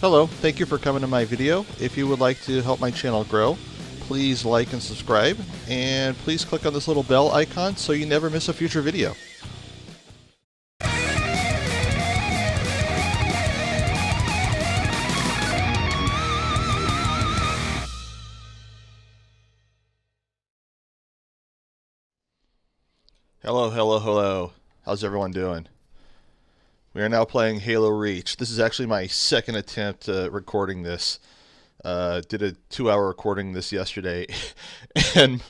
Hello, thank you for coming to my video. If you would like to help my channel grow, please like and subscribe, and please click on this little bell icon so you never miss a future video. Hello. How's everyone doing? We are now playing Halo Reach. This is actually my second attempt at recording this. Did a 2-hour recording this yesterday, and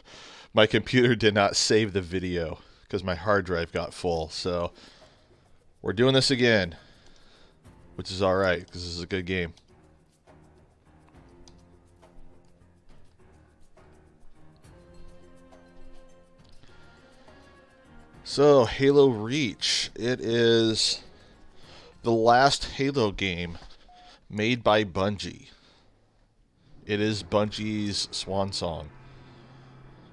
my computer did not save the video because my hard drive got full. So we're doing this again, which is alright because this is a good game. So, Halo Reach. It is the last Halo game made by Bungie. It is Bungie's swan song.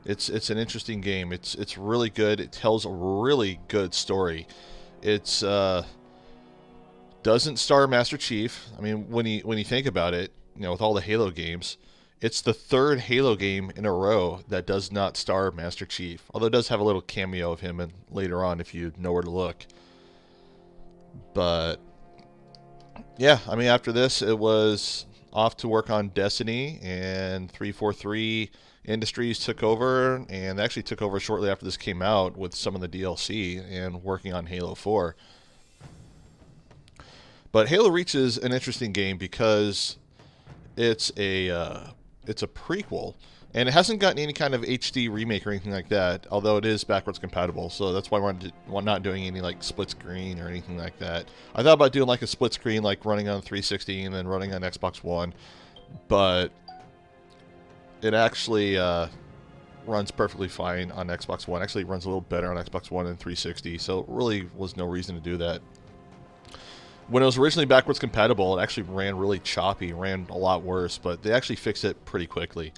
It's an interesting game. It's really good. It tells a really good story. It's doesn't star Master Chief. I mean, when you think about it, you know, with all the Halo games, it's the third Halo game in a row that does not star Master Chief. Although it does have a little cameo of him later on if you know where to look. But yeah, I mean, after this, it was off to work on Destiny, and 343 Industries took over, and they actually took over shortly after this came out with some of the DLC and working on Halo 4. But Halo Reach is an interesting game because it's a prequel, and it hasn't gotten any kind of HD remake or anything like that, although it is backwards compatible, so that's why we're not doing any like split screen or anything like that. I thought about doing like a split screen, like running on 360 and then running on Xbox One, but it actually runs perfectly fine on Xbox One. Actually, it runs a little better on Xbox One than 360, so it really was no reason to do that. When it was originally backwards compatible, it actually ran really choppy, ran a lot worse, but they actually fixed it pretty quickly.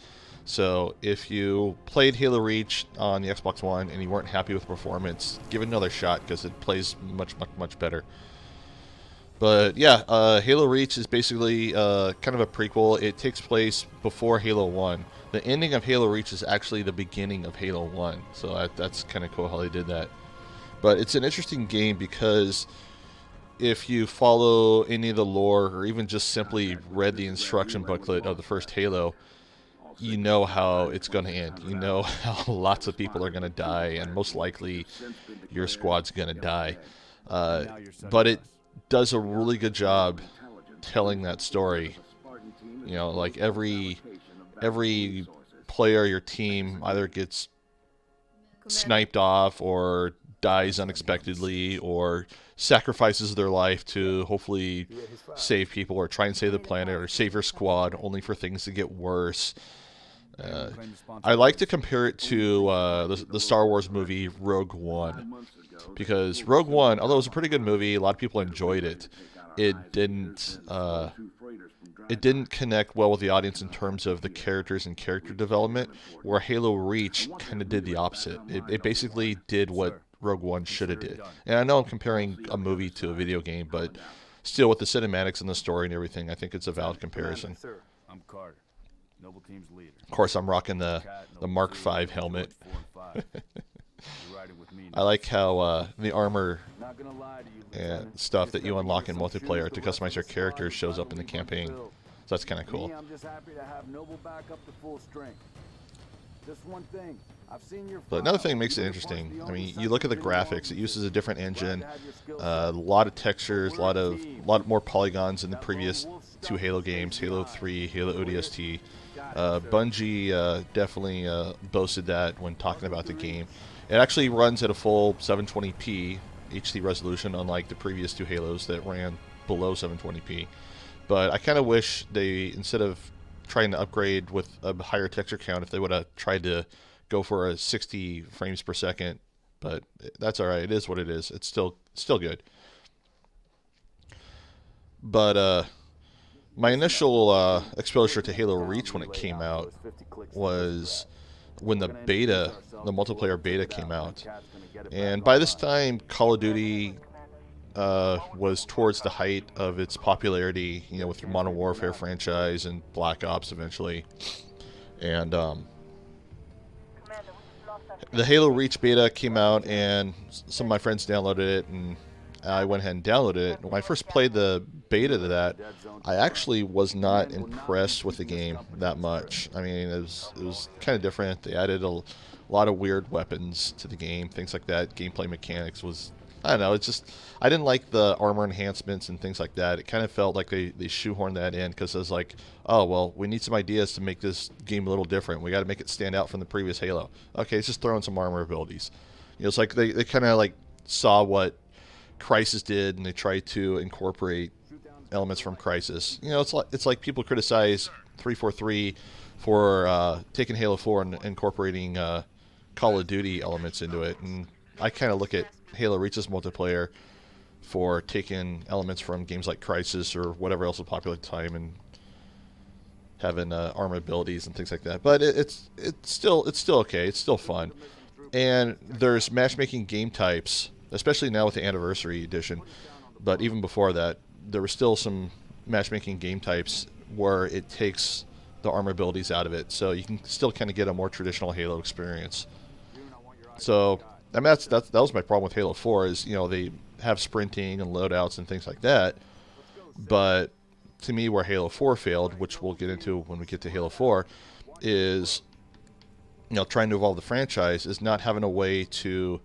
So if you played Halo Reach on the Xbox One and you weren't happy with the performance, give it another shot because it plays much better. But yeah, Halo Reach is basically kind of a prequel. It takes place before Halo 1. The ending of Halo Reach is actually the beginning of Halo 1, so that's kind of cool how they did that. But it's an interesting game because if you follow any of the lore or even just simply read the instruction booklet of the first Halo, you know how it's going to end. You know how lots of people are going to die, and most likely your squad's going to die. But it does a really good job telling that story. You know, like every player, your team either gets sniped off or dies unexpectedly or sacrifices their life to hopefully save people or try and save the planet or save your squad, only for things to get worse. I like to compare it to the Star Wars movie Rogue One, because Rogue One, although it was a pretty good movie, a lot of people enjoyed it, it didn't connect well with the audience in terms of the characters and character development, where Halo Reach kind of did the opposite. It basically did what Rogue One should have did. And I know I'm comparing a movie to a video game, but still, with the cinematics and the story and everything, I think it's a valid comparison. I'm Carter, Noble Team's leader. Of course, I'm rocking the Mark V helmet. I like how the armor and stuff that you unlock in multiplayer to customize your character shows up in the campaign. So that's kind of cool. I'm just happy to have Noble back up to full strength. Just one thing. I've seen your But another thing that makes it interesting, I mean, you look at the graphics, it uses a different engine, a lot of textures, a lot more polygons than the previous two Halo games, Halo 3, Halo ODST. Bungie definitely boasted that when talking about the game. It actually runs at a full 720p HD resolution, unlike the previous two Halos that ran below 720p. But I kind of wish they, instead of trying to upgrade with a higher texture count, if they would have tried to go for a 60 frames per second. But that's alright, it is what it is. It's still good. But my initial exposure to Halo Reach when it came out was when the beta, the multiplayer beta came out. And by this time, Call of Duty was towards the height of its popularity, you know, with the Modern Warfare franchise and Black Ops eventually. And the Halo Reach beta came out, and some of my friends downloaded it, and I went ahead and downloaded it. When I first played the beta to that, I actually was not impressed with the game that much. I mean, it was kind of different. They added a lot of weird weapons to the game, things like that. Gameplay mechanics was, I don't know, it's just, I didn't like the armor enhancements and things like that. It kind of felt like they shoehorned that in because it was like, oh, well, we need some ideas to make this game a little different. We got to make it stand out from the previous Halo. Okay, let's just throw in some armor abilities. You know, it's like they kind of like saw what Crysis did, and they tried to incorporate elements from Crysis. You know, it's like people criticize 343 for taking Halo 4 and incorporating Call of Duty elements into it, and I kind of look at Halo Reach's multiplayer for taking elements from games like Crysis or whatever else was popular at the time and having armor abilities and things like that. But it's still okay. It's still fun, and there's matchmaking game types, especially now with the Anniversary Edition, but even before that, there were still some matchmaking game types where it takes the armor abilities out of it, so you can still kind of get a more traditional Halo experience. So, I mean, that was my problem with Halo 4, is, you know, they have sprinting and loadouts and things like that, but to me, where Halo 4 failed, which we'll get into when we get to Halo 4, is, you know, trying to evolve the franchise, is not having a way to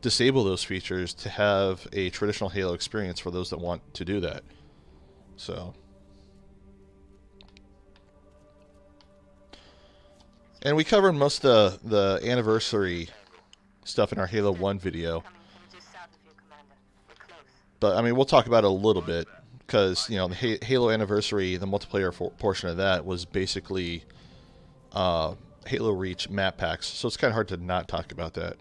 disable those features to have a traditional Halo experience for those that want to do that. So, and we covered most of the anniversary stuff in our Halo 1 video, but I mean, we'll talk about it a little bit because, you know, the Halo Anniversary, the multiplayer portion of that was basically Halo Reach map packs, so it's kind of hard to not talk about that.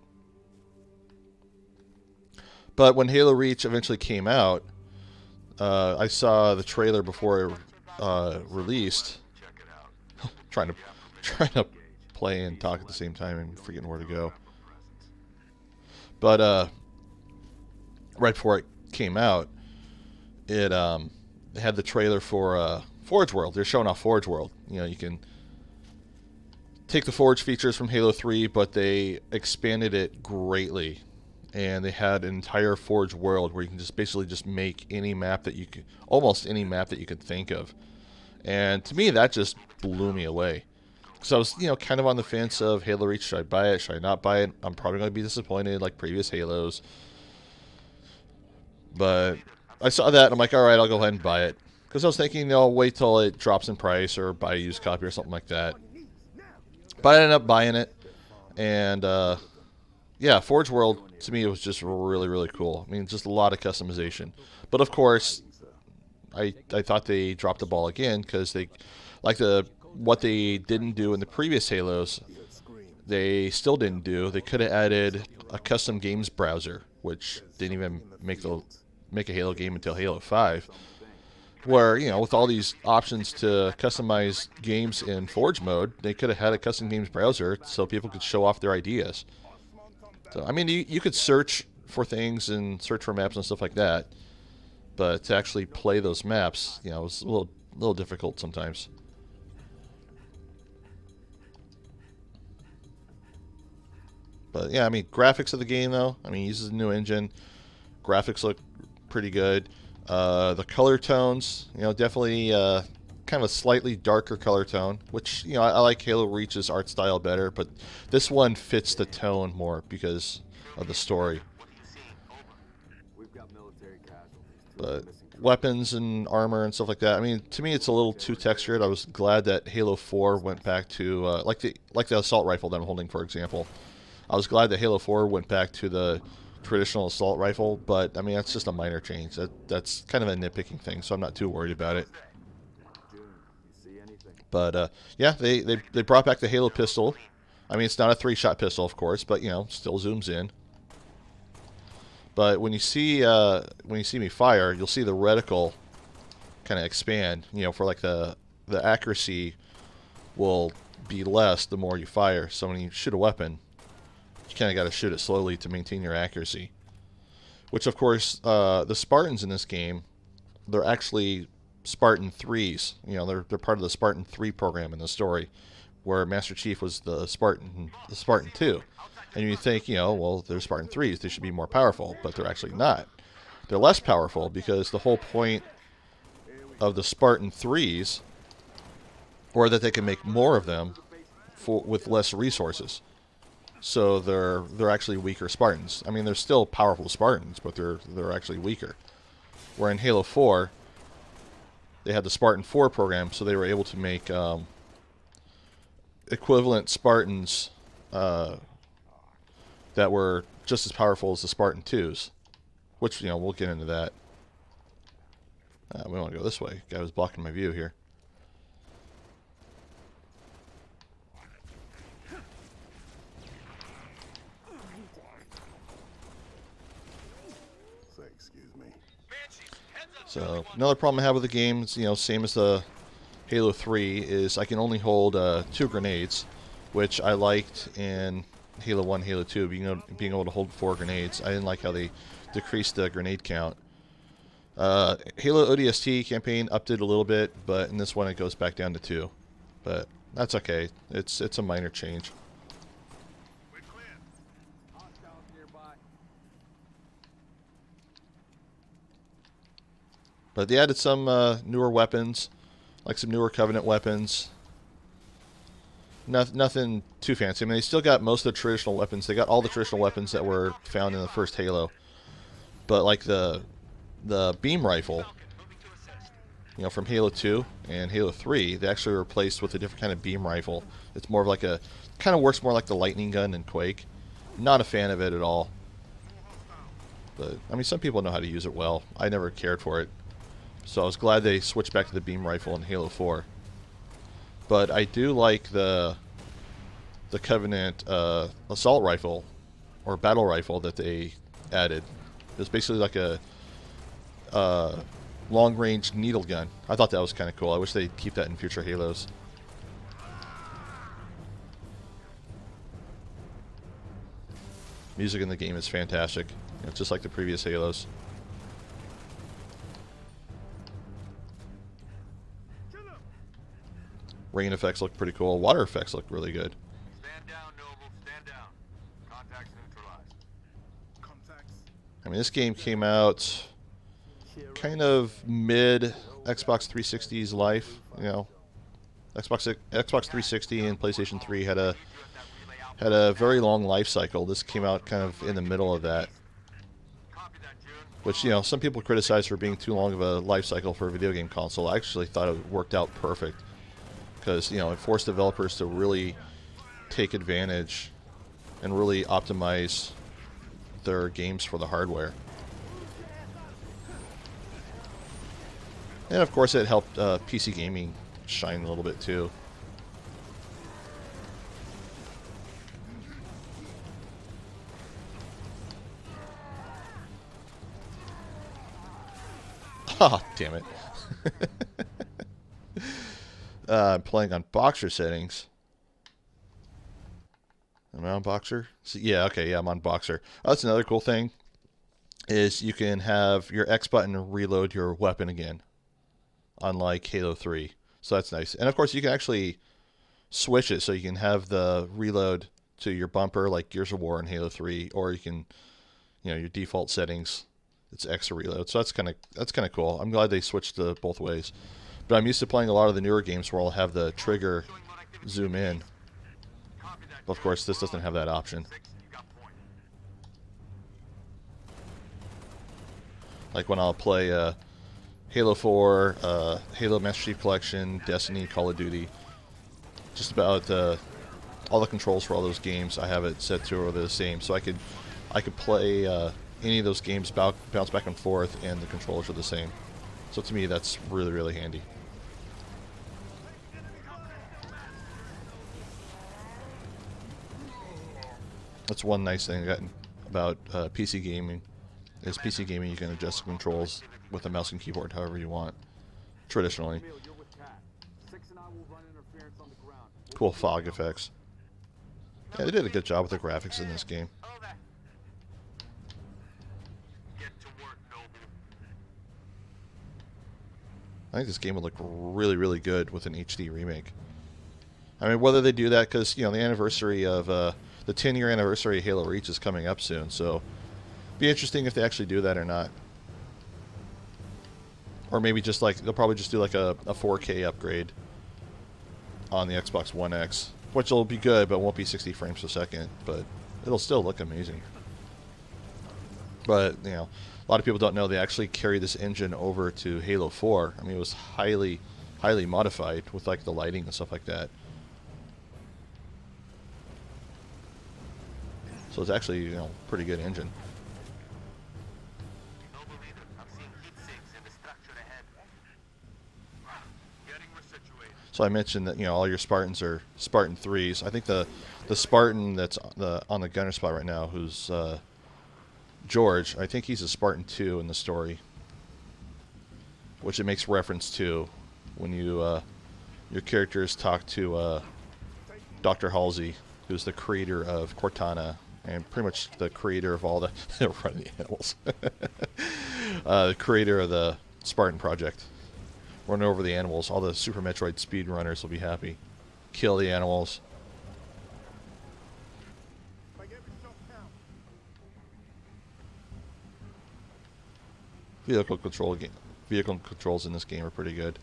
But when Halo Reach eventually came out, I saw the trailer before it released. trying to play and talk at the same time and forgetting where to go. But right before it came out, it had the trailer for Forge World. They're showing off Forge World. You know, you can take the Forge features from Halo 3, but they expanded it greatly. And they had an entire Forge world where you can just basically just make any map that you could, almost any map that you could think of. And to me, that just blew me away. So I was, you know, kind of on the fence of Halo Reach. Should I buy it? Should I not buy it? I'm probably going to be disappointed like previous Halos. But I saw that, and I'm like, all right, I'll go ahead and buy it. Because I was thinking, I'll wait till it drops in price or buy a used copy or something like that. But I ended up buying it. And, yeah, Forge World, to me, it was just really, really cool. I mean, just a lot of customization. But, of course, I thought they dropped the ball again because they, like what they didn't do in the previous Halos, they still didn't do. They could have added a custom games browser, which didn't even make a Halo game until Halo 5. Where, you know, with all these options to customize games in Forge mode, they could have had a custom games browser so people could show off their ideas. So, I mean, you could search for things and search for maps and stuff like that, but to actually play those maps, you know, it was a little difficult sometimes. But yeah, I mean, graphics of the game though, I mean, it uses a new engine. Graphics look pretty good. The color tones, you know, definitely kind of a slightly darker color tone, which, you know, I like Halo Reach's art style better, but this one fits the tone more because of the story. But weapons and armor and stuff like that, I mean, to me it's a little too textured. I was glad that Halo 4 went back to like the assault rifle that I'm holding, for example. I was glad that Halo 4 went back to the traditional assault rifle, but I mean, that's just a minor change. That's kind of a nitpicking thing, so I'm not too worried about it. But yeah, they brought back the Halo pistol. I mean, it's not a 3-shot pistol, of course, but, you know, still zooms in. But when you see me fire, you'll see the reticle kind of expand. You know, for like the accuracy will be less the more you fire. So when you shoot a weapon, you kind of got to shoot it slowly to maintain your accuracy. which of course the Spartans in this game, they're actually Spartan 3s. You know, they're part of the Spartan 3 program in the story, where Master Chief was the Spartan 2. And you think, you know, well, they're Spartan 3s, they should be more powerful, but they're actually not. They're less powerful because the whole point of the Spartan 3s, or that they can make more of them with less resources. So they're actually weaker Spartans. I mean, they're still powerful Spartans, but they're actually weaker. Where in Halo 4, they had the Spartan 4 program, so they were able to make equivalent Spartans that were just as powerful as the Spartan 2s. Which, you know, we'll get into that. We want to go this way. Guy was blocking my view here. So another problem I have with the game is, you know, same as the Halo 3, is I can only hold 2 grenades, which I liked in Halo 1, Halo 2, being able to hold 4 grenades. I didn't like how they decreased the grenade count. Halo ODST campaign upped it a little bit, but in this one it goes back down to 2. But that's okay. It's a minor change. But they added some newer weapons, like some newer Covenant weapons. Nothing too fancy. I mean, they still got most of the traditional weapons. They got all the traditional weapons that were found in the first Halo. But like the beam rifle, you know, from Halo 2 and Halo 3, they actually were replaced with a different kind of beam rifle. It's more of like a, kind of works more like the lightning gun in Quake. Not a fan of it at all. But, I mean, some people know how to use it well. I never cared for it. So I was glad they switched back to the beam rifle in Halo 4. But I do like the Covenant assault rifle, or battle rifle, that they added. It was basically like a long-range needle gun. I thought that was kind of cool. I wish they'd keep that in future Halos. Music in the game is fantastic. You know, just like the previous Halos. Rain effects look pretty cool. Water effects look really good. Stand down, Noble. Stand down. Contacts neutralized. Contacts. I mean, this game came out kind of mid Xbox 360's life. You know, Xbox 360 and PlayStation 3 had a very long life cycle. This came out kind of in the middle of that. Which, you know, some people criticize for being too long of a life cycle for a video game console. I actually thought it worked out perfect. Because, you know, it forced developers to really take advantage and really optimize their games for the hardware. And of course it helped PC gaming shine a little bit too. Ah, damn it. I'm playing on Boxer settings. Am I on Boxer? So, yeah, okay, yeah, I'm on Boxer. Oh, that's another cool thing, is you can have your X button reload your weapon again, unlike Halo 3. So that's nice. And of course, you can actually switch it, so you can have the reload to your bumper, like Gears of War in Halo 3, or you can, you know, your default settings, it's X to reload. So that's kind of cool. I'm glad they switched to both ways. But I'm used to playing a lot of the newer games where I'll have the trigger zoom in. But of course, this doesn't have that option. Like when I'll play Halo 4, Halo Master Chief Collection, Destiny, Call of Duty. Just about all the controls for all those games, I have it set to the same. So I could play any of those games, bounce back and forth, and the controllers are the same. So to me, that's really, really handy. That's one nice thing about PC gaming. Is PC gaming you can adjust the controls with the mouse and keyboard however you want, traditionally. Cool fog effects. Yeah, they did a good job with the graphics in this game. Get I think this game would look really, really good with an HD remake. I mean, whether they do that, because, you know, the anniversary of, the 10-year anniversary of Halo Reach is coming up soon, so be interesting if they actually do that or not. Or maybe just like, they'll probably just do like a 4K upgrade on the Xbox One X, which will be good, but won't be 60 frames per second, but it'll still look amazing. But, you know, a lot of people don't know they actually carry this engine over to Halo 4. I mean, it was highly, highly modified with like the lighting and stuff like that. So it's actually, you know, pretty good engine. Noble leader, I'm seeing heat sinks in the structure ahead. Getting resituated. So I mentioned that, you know, all your Spartans are Spartan 3s. I think the Spartan that's on the gunner spot right now, who's George, I think he's a Spartan 2 in the story, which it makes reference to when you your characters talk to Dr. Halsey, who's the creator of Cortana and pretty much the creator of all the running the animals, the creator of the Spartan Project. Running over the animals. All the Super Metroid speedrunners will be happy. Kill the animals. Vehicle controls in this game are pretty good.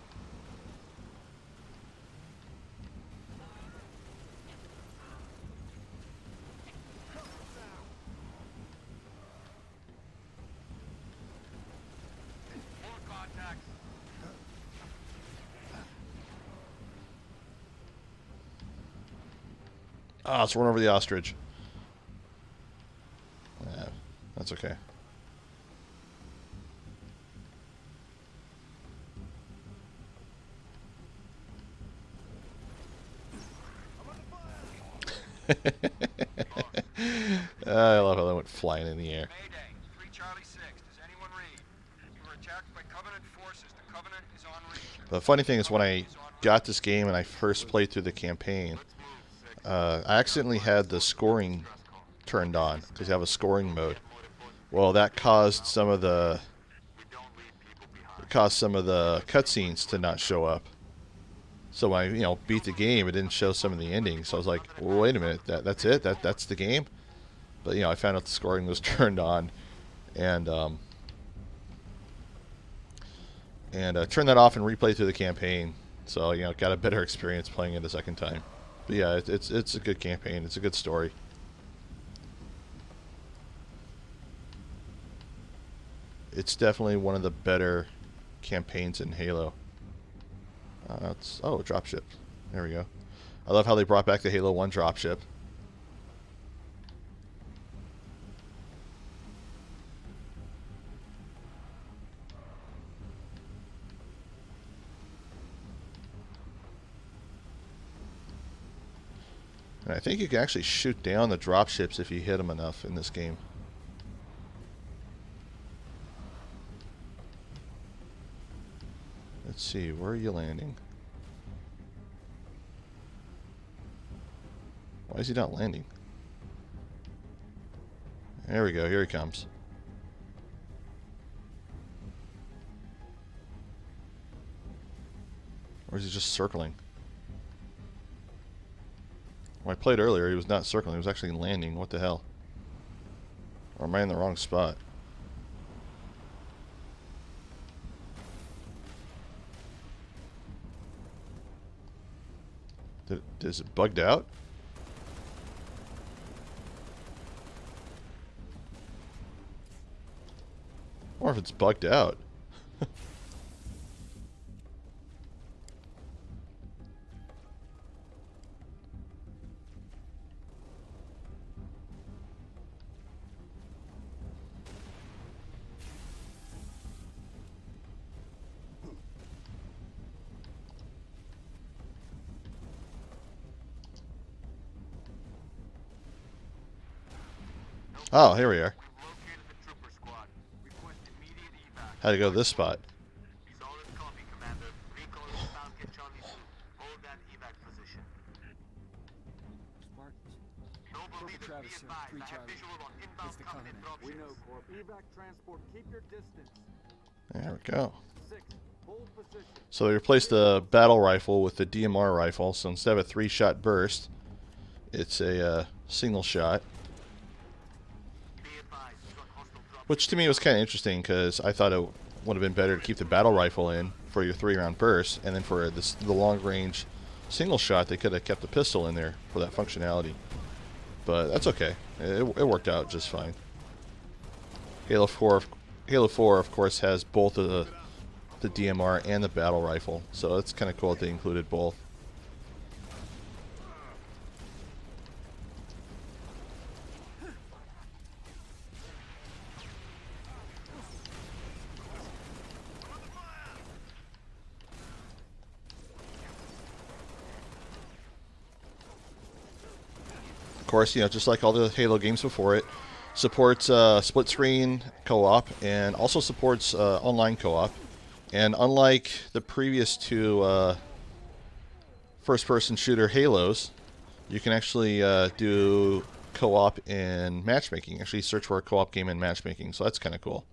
More contacts. Ah, let's run over the ostrich. Yeah, that's okay. I love how that went flying in the air. Mayday, 3 Charlie 6. Does anyone read? We were attacked by Covenant forces. The Covenant is on reach. The funny thing is, when I got this game and I first played through the campaign, I accidentally had the scoring turned on because you have a scoring mode. Well, that caused some of the cutscenes to not show up. So when I, you know, beat the game, it didn't show some of the endings. So I was like, well, wait a minute, that's it? That's the game? But, you know, I found out the scoring was turned on, and turned that off and replayed through the campaign. So, you know, got a better experience playing it a second time. But yeah, it's a good campaign. It's a good story. It's definitely one of the better campaigns in Halo. Oh, dropship. There we go. I love how they brought back the Halo 1 dropship. And I think you can actually shoot down the dropships if you hit them enough in this game. Let's see, where are you landing? Why is he not landing? There we go, here he comes. Or is he just circling? When I played earlier, he was not circling, he was actually landing. What the hell? Or am I in the wrong spot? Is it bugged out? Or if it's bugged out. Oh, here we are. We've located the trooper squad. Request immediate evac. Had to go to this spot. Solid copy, Commander. Recall is found at Charlie 2. Hold that evac position. Spartans. Noble leader, be Travis, sir. advised. 3 I have Charlie. visual on inbound It's the Covenant Covenant. dropships. We know, Corp. Evac transport. Keep your distance. There we go. 6. So they replaced the battle rifle with the DMR rifle. So instead of a 3-shot burst, it's a single shot. Which to me was kind of interesting because I thought it would have been better to keep the battle rifle in for your 3-round burst, and then for the long-range single shot, they could have kept the pistol in there for that functionality. But that's okay. It worked out just fine. Halo 4, of course, has both of the DMR and the battle rifle, so it's kind of cool that they included both. Of course, you know, just like all the Halo games before it, supports split screen co-op and also supports online co-op. And unlike the previous two first-person shooter Halos, you can actually do co-op in matchmaking. Actually search for a co-op game in matchmaking, so that's kind of cool.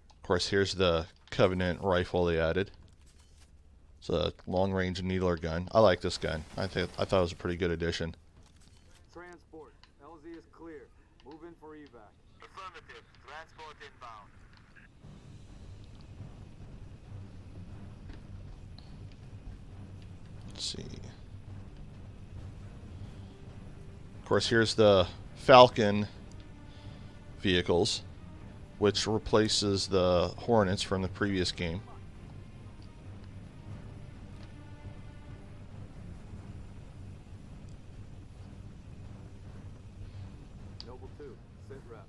Of course, here's the Covenant rifle they added. It's a long-range needler gun. I like this gun. I thought it was a pretty good addition. Transport. LZ is clear. Move in for evac. Affirmative. Transport inbound. Let's see. Of course, here's the Falcon vehicles, which replaces the Hornets from the previous game. Noble 2. Sit rep.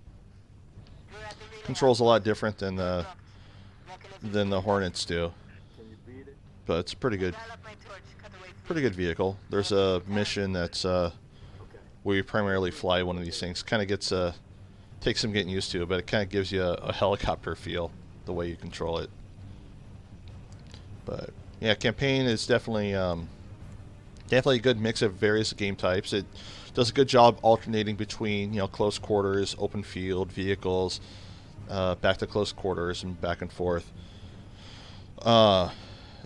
Controls a lot different than the Hornets do, Can you beat it? but it's a pretty good vehicle. There's a mission that's where you primarily fly one of these things. Kind of takes some getting used to, but it kind of gives you a helicopter feel the way you control it. But yeah, campaign is definitely a good mix of various game types. It does a good job alternating between, you know, close quarters, open field, vehicles, back to close quarters, and back and forth.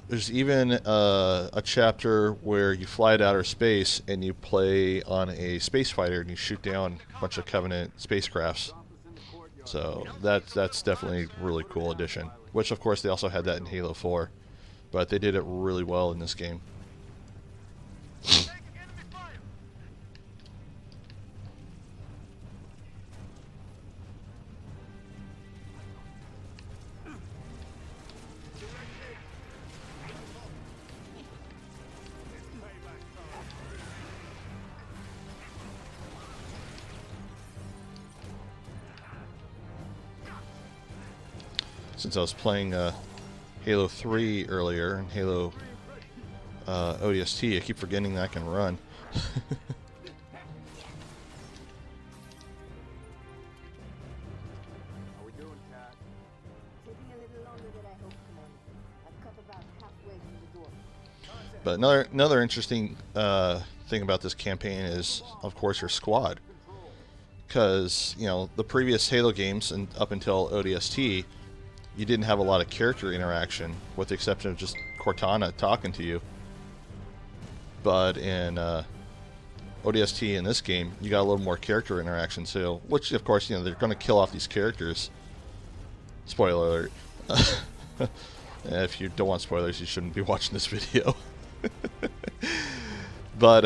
There's even a chapter where you fly to outer space and you play on a space fighter and you shoot down a bunch of Covenant spacecrafts. So that's definitely a really cool addition. Which, of course, they also had that in Halo 4. But they did it really well in this game. Since I was playing Halo 3 earlier and Halo ODST, I keep forgetting that I can run. How we doing, Cat? Taking a little longer than I hoped, Commander. I've cut about halfway through the door. But another interesting thing about this campaign is, of course, your squad. Because, you know, the previous Halo games and up until ODST, you didn't have a lot of character interaction, with the exception of just Cortana talking to you. But in ODST in this game, you got a little more character interaction, so, which, of course, you know, they're going to kill off these characters. Spoiler alert. If you don't want spoilers, you shouldn't be watching this video. But,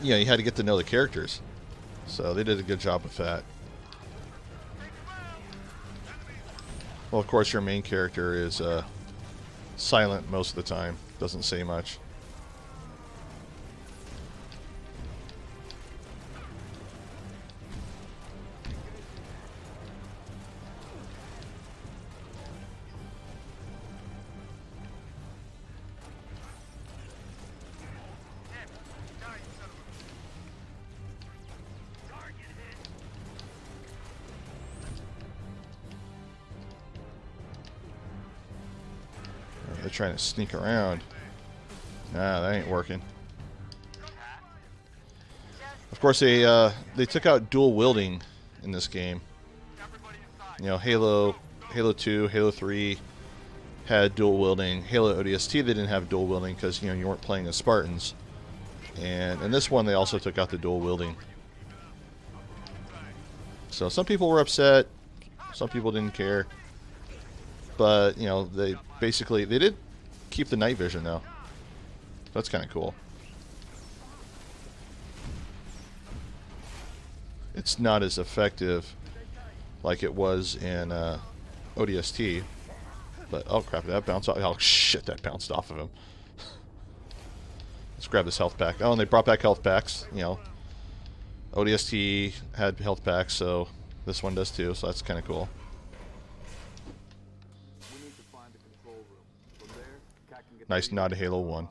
you know, you had to get to know the characters. So they did a good job with that. Well, of course, your main character is silent most of the time. Doesn't say much. They're trying to sneak around. Nah, that ain't working. Of course, they took out dual wielding in this game. Everybody inside. You know, Halo 2, Halo 3 had dual wielding. Halo ODST, they didn't have dual wielding because, you know, you weren't playing as Spartans. And in this one, they also took out the dual wielding. So some people were upset, some people didn't care. But, you know, they did keep the night vision, though. That's kind of cool. It's not as effective like it was in ODST. But, oh crap, did that bounce off? Oh shit, that bounced off of him. Let's grab this health pack. Oh, and they brought back health packs. You know, ODST had health packs, so this one does too, so that's kind of cool. We need to find the control room. From there, Cat can get Nice the nod to Halo 1.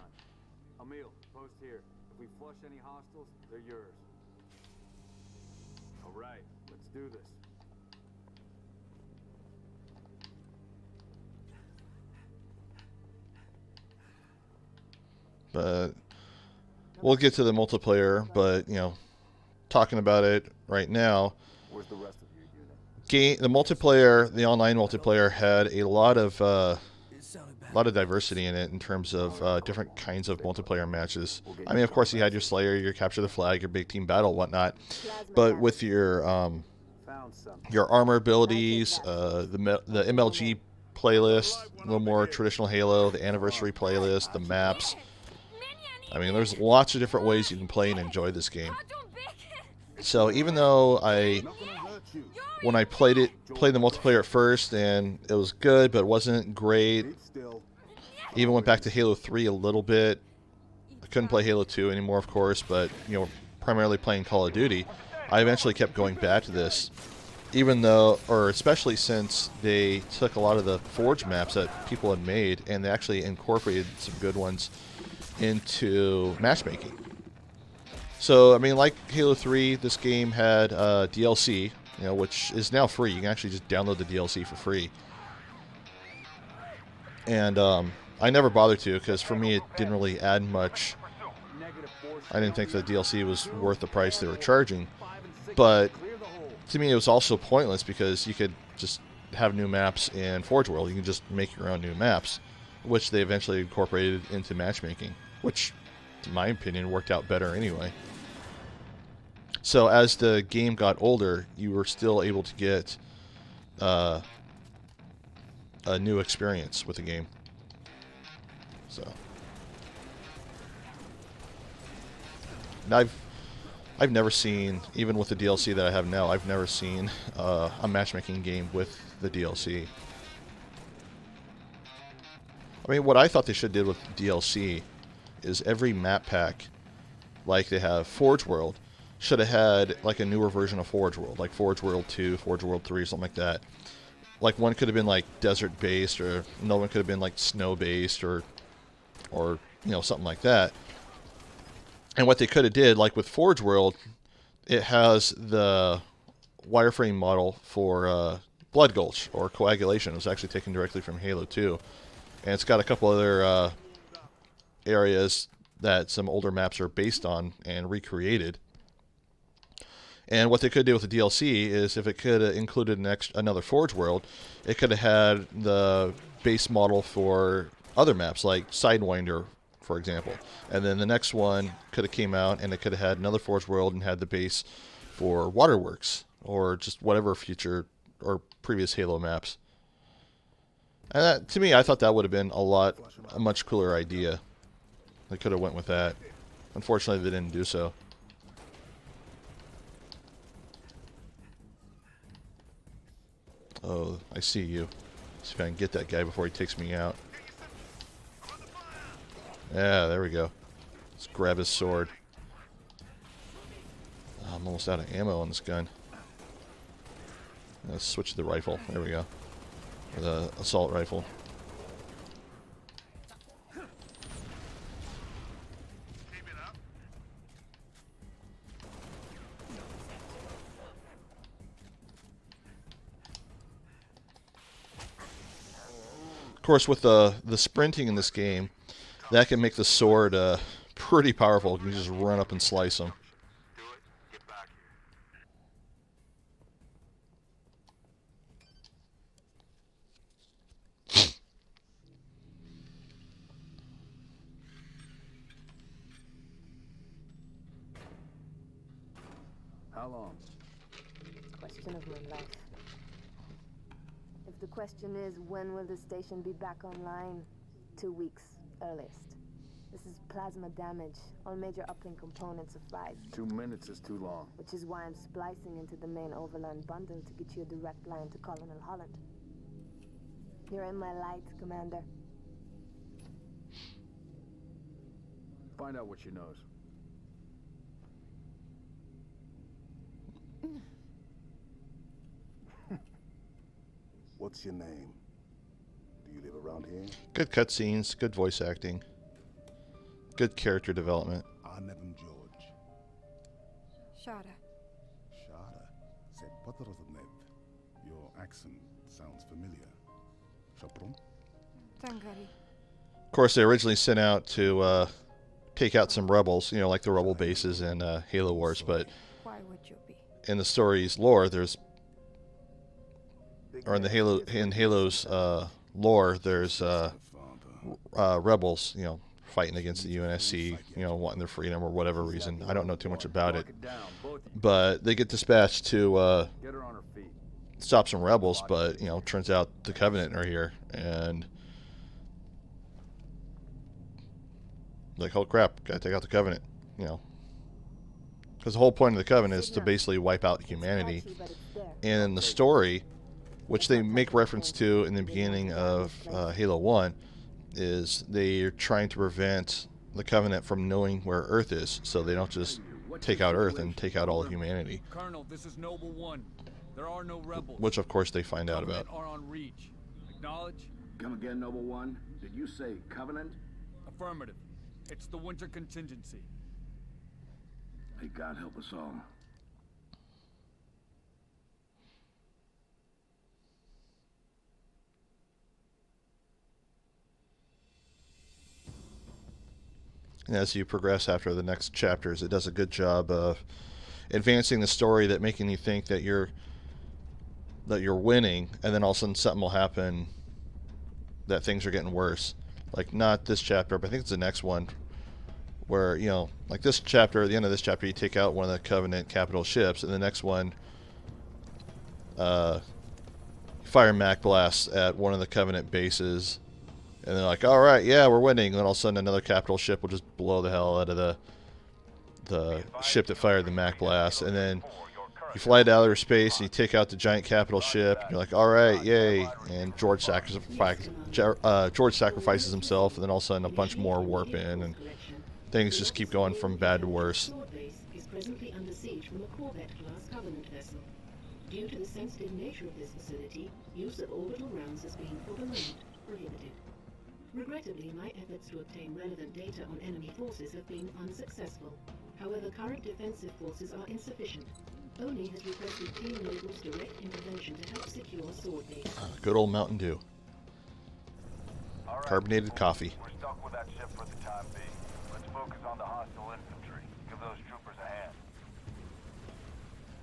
Emil, post here. If we flush any hostiles, they're yours. All right, let's do this. But we'll get to the multiplayer, but, you know, talking about it right now, Where's the rest of your unit? the multiplayer, the online multiplayer had a lot of diversity in it in terms of different kinds of multiplayer matches. I mean, of course, you had your Slayer, your Capture the Flag, your Big Team Battle, whatnot. But with your Found something. armor abilities, the MLG playlist, a little more traditional Halo, the anniversary playlist, the maps. I mean, there's lots of different ways you can play and enjoy this game. So even though when I played the multiplayer at first, and it was good, but it wasn't great. Even went back to Halo 3 a little bit. I couldn't play Halo 2 anymore, of course, but, you know, primarily playing Call of Duty. I eventually kept going back to this, even though, or especially since they took a lot of the Forge maps that people had made, and they actually incorporated some good ones into matchmaking. So, I mean, like Halo 3, this game had DLC, you know, which is now free. You can actually just download the DLC for free. And I never bothered to, because for me it didn't really add much. I didn't think the DLC was worth the price they were charging. But to me it was also pointless, because you could just have new maps in Forge World. You can just make your own new maps, which they eventually incorporated into matchmaking, which, in my opinion, worked out better anyway. So as the game got older, you were still able to get a new experience with the game. So, and I've never seen, even with the DLC that I have now, I've never seen a matchmaking game with the DLC. I mean, what I thought they should did with DLC is every map pack, like they have Forge World, should have had like a newer version of Forge World, like Forge World 2, Forge World 3, something like that. Like one could have been like desert based, or another one could have been like snow based, or you know, something like that. And what they could have did, like with Forge World, it has the wireframe model for Blood Gulch or Coagulation. It was actually taken directly from Halo 2. And it's got a couple other areas that some older maps are based on and recreated. And what they could do with the DLC is, if it could have included another Forge World, it could have had the base model for other maps, like Sidewinder, for example. And then the next one could have came out, and it could have had another Forge World and had the base for Waterworks, or just whatever future or previous Halo maps. And that, to me, I thought that would have been a much cooler idea. They could have went with that. Unfortunately, they didn't do so. Oh, I see you. See if I can get that guy before he takes me out. Yeah, there we go. Let's grab his sword. Oh, I'm almost out of ammo on this gun. Let's switch to the rifle. There we go. The assault rifle. Of course, with the sprinting in this game, that can make the sword pretty powerful. You can just run up and slice them. How long? Question of my life. If the question is when will the station be back online, 2 weeks earliest. This is plasma damage. All major uplink components are fried. 2 minutes is too long. Which is why I'm splicing into the main overland bundle to get you a direct line to Colonel Holland. You're in my light, Commander. Find out what she knows. What's your name? Do you live around here? Good cutscenes, good voice acting, good character development. I'm Evan George. Shada. Shada. C'est pas de Nev. Your accent sounds familiar. Chapron? Tangari. Of course, they originally sent out to take out some rebels, you know, like the rebel bases in Halo Wars, but Why would you be? in the story's lore, there's, or in Halo's lore, there's rebels, you know, fighting against the UNSC, you know, wanting their freedom or whatever reason. I don't know too much about it, but they get dispatched to Get her on her feet. stop some rebels, but you know, turns out the Covenant are here, and like, oh crap, gotta take out the Covenant, you know, because the whole point of the Covenant is to basically wipe out humanity. And in the story, which they make reference to in the beginning of Halo 1, is they're trying to prevent the Covenant from knowing where Earth is, so they don't just take out Earth and take out all of humanity. Colonel, this is Noble One. There are no rebels. Which, of course, they find out about. Are on reach. Acknowledge? Come again, Noble One. Did you say Covenant? Affirmative. It's the winter contingency. May God help us all. And as you progress after the next chapters, it does a good job of advancing the story, that making you think that you're winning, and then all of a sudden something will happen that things are getting worse. Like, not this chapter, but I think it's the next one, where, you know, like this chapter, at the end of this chapter, you take out one of the Covenant capital ships, and the next one, fire Mac blasts at one of the Covenant bases, and they're like, all right, yeah, we're winning. And then all of a sudden another capital ship will just blow the hell out of the ship that fired the Mac blast, and then you fly to outer space and you take out the giant capital ship, and you're like, all right, yay, and George sacrifices himself, and then all of a sudden a bunch more warp in, and things just keep going from bad to worse. The sword base is presently under siege from a Corvette-class Covenant vessel. Due to the sensitive nature of this facility, use of orbital rounds has been, for the moment, prohibited. Regrettably, my efforts to obtain relevant data on enemy forces have been unsuccessful. However, current defensive forces are insufficient. Oni has requested Team Noble's direct intervention to help secure sword base. Good old Mountain Dew. Carbonated coffee. We're stuck with that ship for the time being. Let's focus on the hostile infantry. Give those troopers a hand.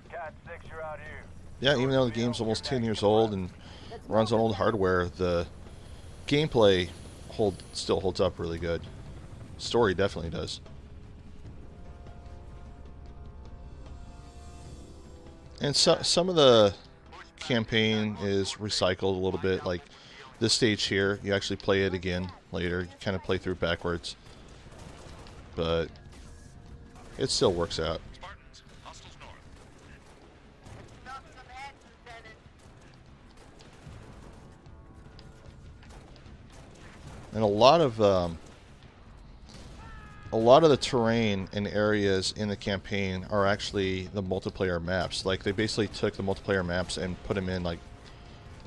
Cat 6, you're out here. Yeah, even though the game's almost 10 years old and runs on old hardware, the gameplay still holds up really good. Story definitely does. And some of the campaign is recycled a little bit. Like this stage here, you actually play it again later. You kind of play through backwards, but it still works out. Spartans, hostiles north. And a lot of the terrain and areas in the campaign are actually the multiplayer maps. Like, they basically took the multiplayer maps and put them in like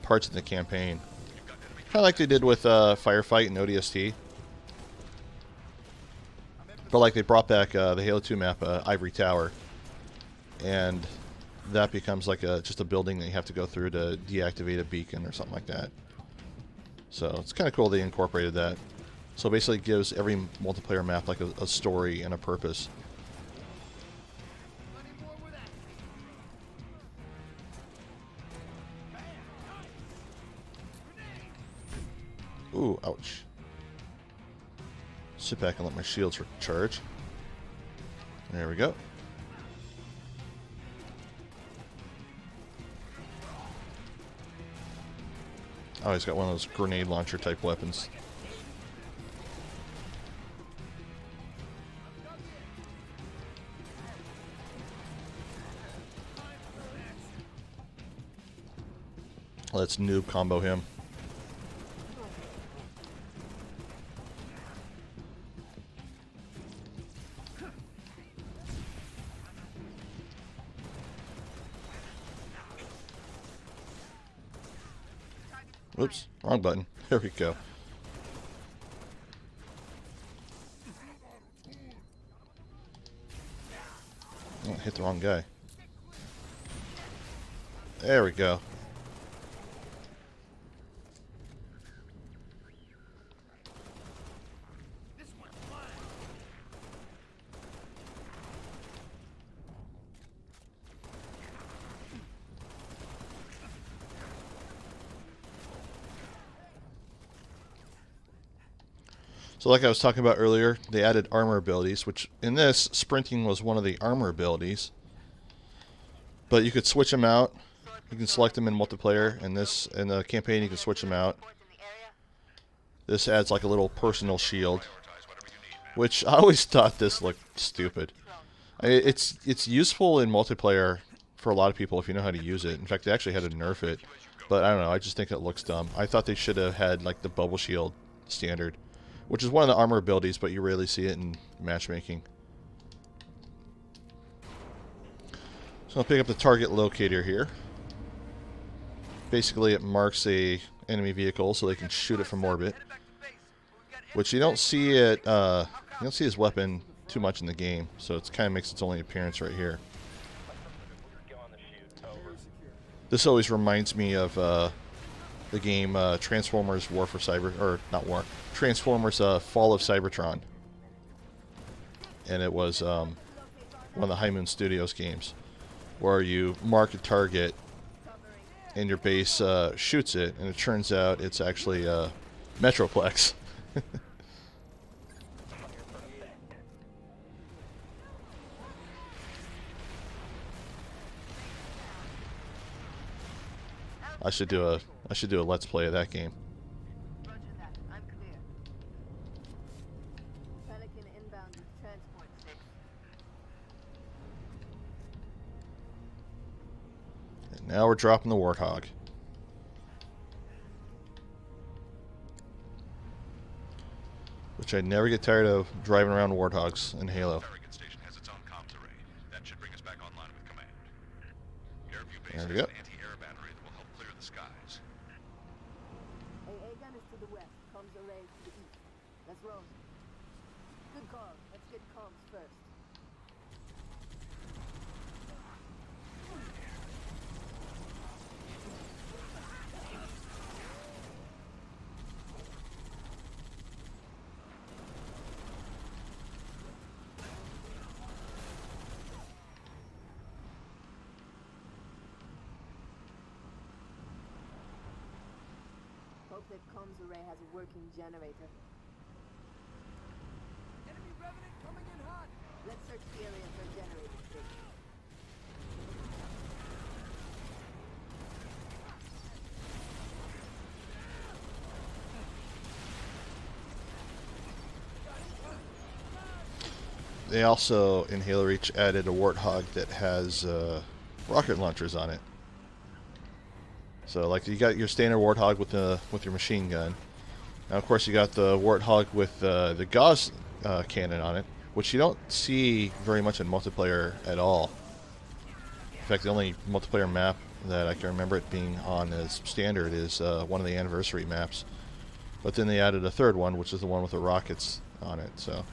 parts of the campaign, kind of like they did with Firefight and ODST. But like, they brought back the Halo 2 map, Ivory Tower, and that becomes like just a building that you have to go through to deactivate a beacon or something like that. So it's kind of cool they incorporated that. So basically it gives every multiplayer map like a story and a purpose. Ooh, ouch. Sit back and let my shields charge. There we go. Oh, he's got one of those grenade launcher type weapons. Let's noob combo him. Whoops, wrong button. There we go. Oh, hit the wrong guy. There we go. So like I was talking about earlier, they added armor abilities, which in this, sprinting was one of the armor abilities. But you could switch them out. You can select them in multiplayer. In the campaign, you can switch them out. This adds like a little personal shield, which I always thought this looked stupid. It's useful in multiplayer for a lot of people if you know how to use it. In fact, they actually had to nerf it. But I don't know, I just think it looks dumb. I thought they should have had like the bubble shield standard, which is one of the armor abilities, but you rarely see it in matchmaking. So I'll pick up the target locator here. Basically, it marks a enemy vehicle so they can shoot it from orbit, which you don't see it. You don't see his weapon too much in the game, so it kind of makes its only appearance right here. This always reminds me of the game Transformers War for Cyber, or not War, Transformers Fall of Cybertron. And it was one of the High Moon Studios games where you mark a target and your base shoots it, and it turns out it's actually Metroplex. I should do a let's play of that game. Roger that. I'm clear. Pelican inbound with transport 6. And now we're dropping the Warthog. Which I never get tired of driving around Warthogs in Halo. There we go. AA gun is to the west. Comms array to the east. Let's roll. Good call. Let's get comms first. Hope that comms array has a working generator. Enemy revenant coming in hot. Let's search the area for a generator station. They also, in Halo Reach, added a Warthog that has rocket launchers on it. So, like, you got your standard Warthog with your machine gun. Now, of course, you got the Warthog with the Gauss cannon on it, which you don't see very much in multiplayer at all. In fact, the only multiplayer map that I can remember it being on as standard is one of the anniversary maps. But then they added a third one, which is the one with the rockets on it. So.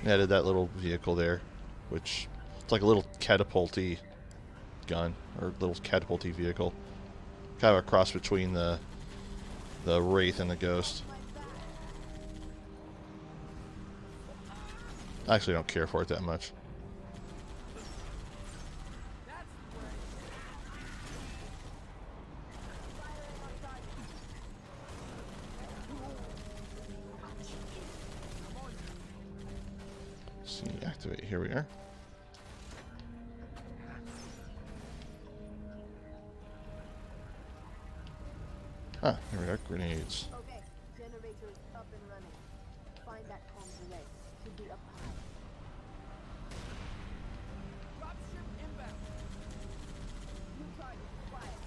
Added that little vehicle there, which it's like a little catapulty gun, or little catapulty vehicle. Kind of a cross between the Wraith and the Ghost. I actually don't care for it that much. See, activate. Here we are. Ah, here we go. Grenades. Okay, generator is up and running. Find that comms relay. Should be up high. Dropship inbound. New target, quiet.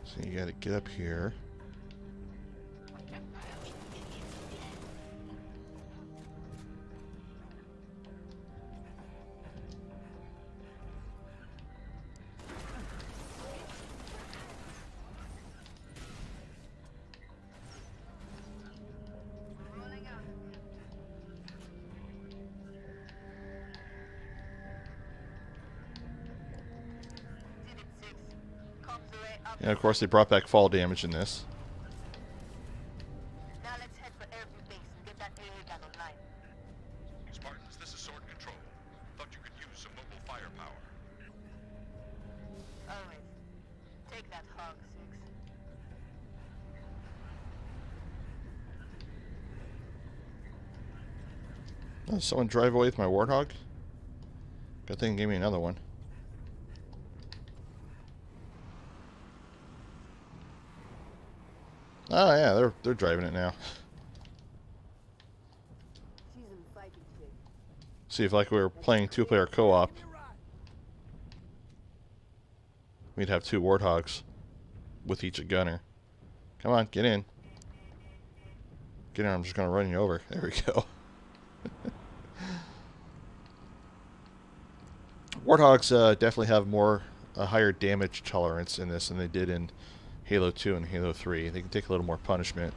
So you gotta get up here. And of course they brought back fall damage in this. Now let's head for Airview Base and get that AA gun online. Spartans, this is Sword Control. Thought you could use some mobile firepower. Always. Take that hog, Six. Oh, someone drive away with my Warthog? Good thing gave me another one. Oh yeah, they're driving it now. She's in fighting shape. See, if like we were playing two-player co-op, we'd have two Warthogs with each a gunner. Come on, get in. Get in, I'm just gonna run you over. There we go. Warthogs definitely have a higher damage tolerance in this than they did in Halo 2 and Halo 3. They can take a little more punishment.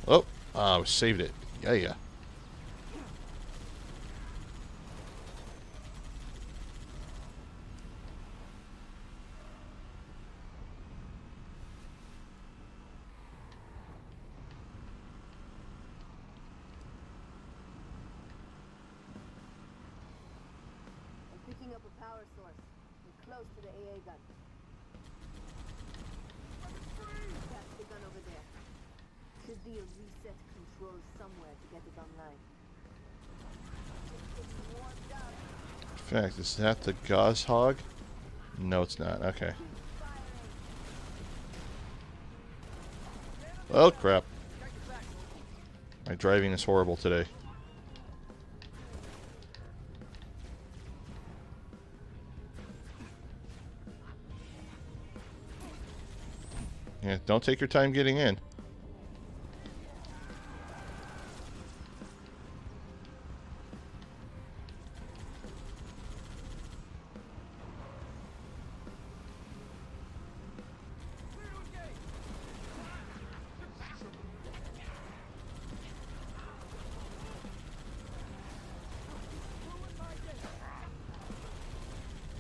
Oh, we saved it. Yeah. Picking up a power source. We're close to the AA gun. That's the gun over there. Should be a reset control somewhere to get it online. It's getting warmed up. In fact, is that the Gauze Hog? No, it's not. Okay. Oh, crap. My driving is horrible today. Yeah, don't take your time getting in.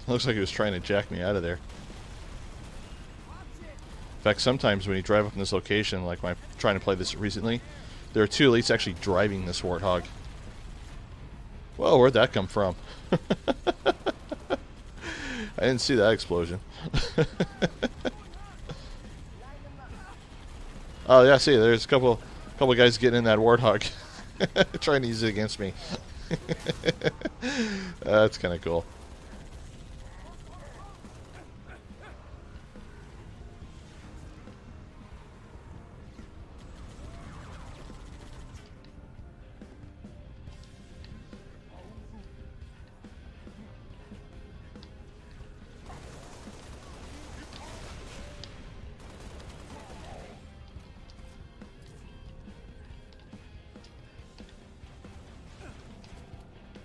Looks like he was trying to jack me out of there. In fact, sometimes when you drive up in this location, like when I'm trying to play this recently, there are two elites actually driving this Warthog. Whoa, where'd that come from? I didn't see that explosion. Oh yeah, see, there's a couple guys getting in that Warthog, trying to use it against me. That's kind of cool.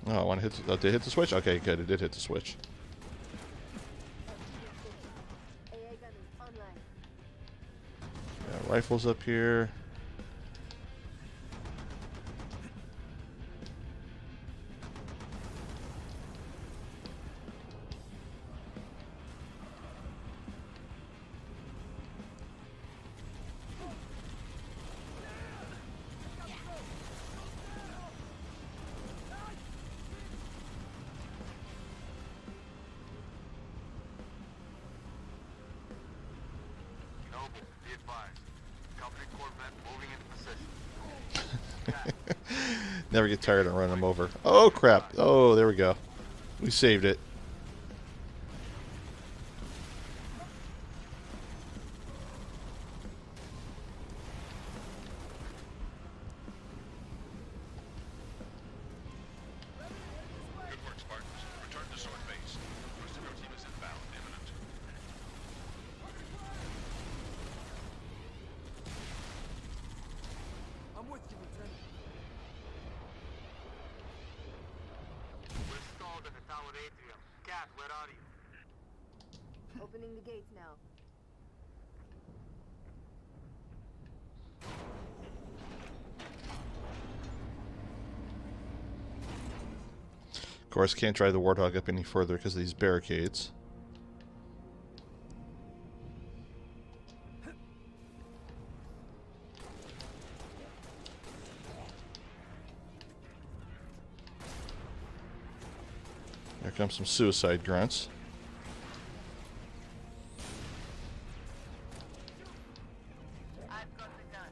Oh, I want to hit. Did it hit the switch? Okay, good. It did hit the switch. AA gun is online. Rifles up here. Be advised. Company Corvette moving into position. Never get tired of running them over. Oh crap. Oh, there we go. We saved it. Good work, Spartans. Return to Sword Base. Most of your team is inbound, imminent. I'm with you, Lieutenant. We're stalled at the tower atrium. Cat, where are you? Opening the gates now. Of course, can't drive the Warthog up any further because of these barricades. There comes some suicide grunts. I've got the gun.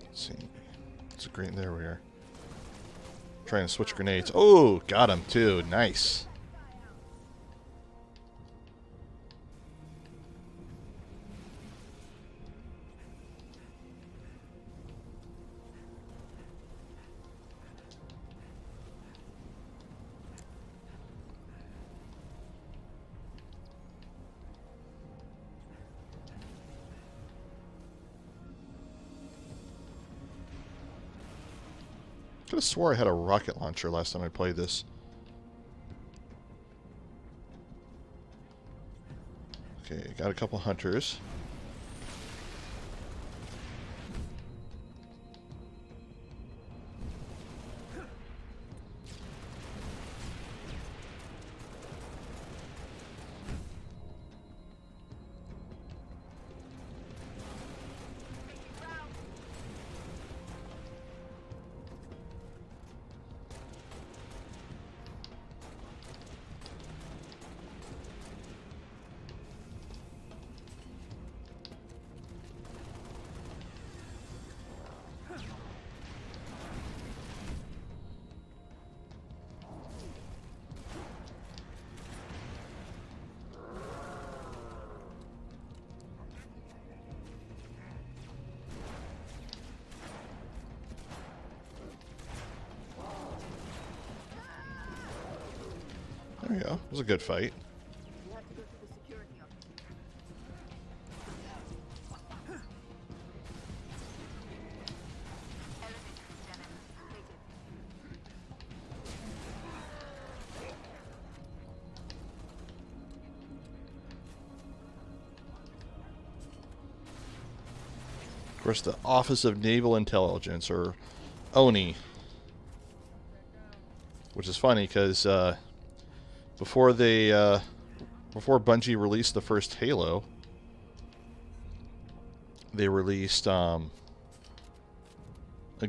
Let's see. It's a great. There we are. Trying to switch grenades. Oh, got him too. Nice. Could have swore I had a rocket launcher last time I played this. Okay, got a couple hunters. There we go. It was a good fight. You have to go through the security office. Elevator, Lieutenant. Take it. Of course, the Office of Naval Intelligence, or ONI. Which is funny because before Bungie released the first Halo, they released a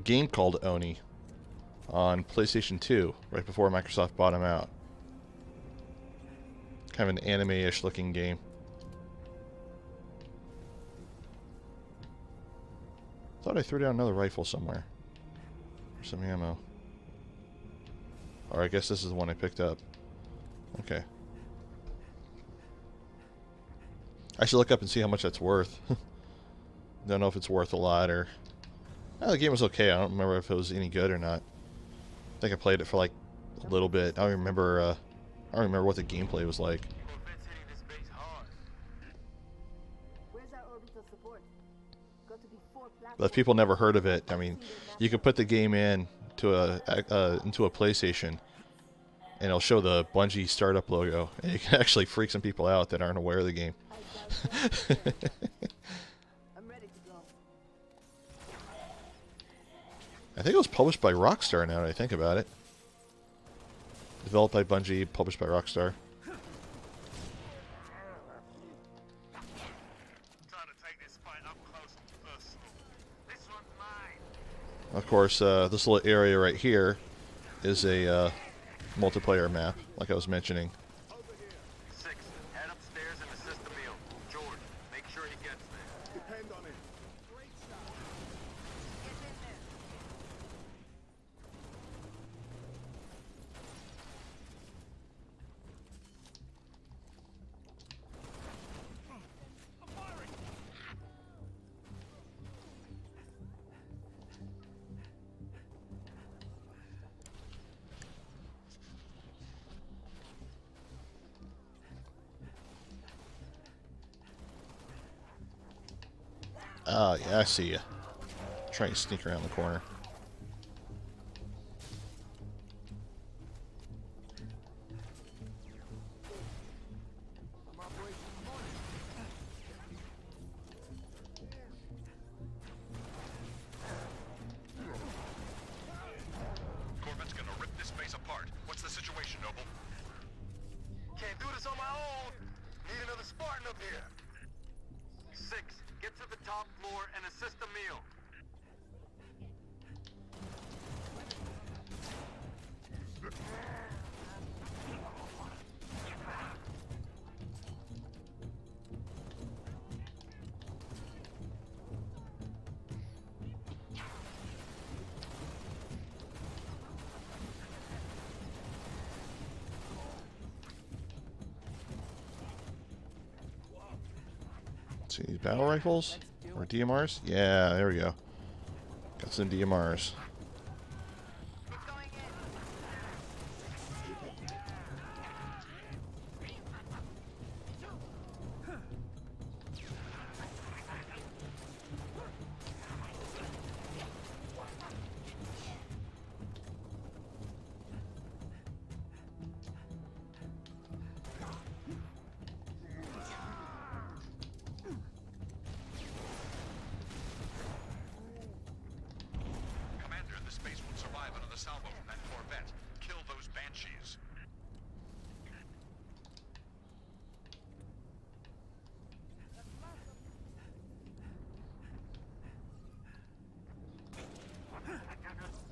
game called Oni on PlayStation 2 right before Microsoft bought them out. Kind of an anime-ish looking game. Thought I threw down another rifle somewhere. Or some ammo. Or I guess this is the one I picked up. Okay. I should look up and see how much that's worth. Don't know if it's worth a lot or... the game was okay. I don't remember if it was any good or not. I think I played it for like a little bit. I don't remember what the gameplay was like. Corvette's hitting this base hard. But if people never heard of it, I mean, you could put the game in to into a PlayStation, and it'll show the Bungie startup logo, and you can actually freak some people out that aren't aware of the game. I think it was published by Rockstar now that I think about it. Developed by Bungie, published by Rockstar. Of course, this little area right here is a multiplayer map, like I was mentioning. Six, head upstairs and assist the meal. George, make sure he gets there. Depend on it. Great shot. Get in there. I'm firing. Oh, yeah, I see you. Trying to sneak around the corner. Corvette's gonna rip this base apart. What's the situation, Noble? Can't do this on my own. Need another Spartan up here. Six, get to the top floor and assist the meal. See these battle rifles? Or DMRs? Yeah, there we go. Got some DMRs. Commander, this base won't survive another salvo from that Corvette. Kill those Banshees.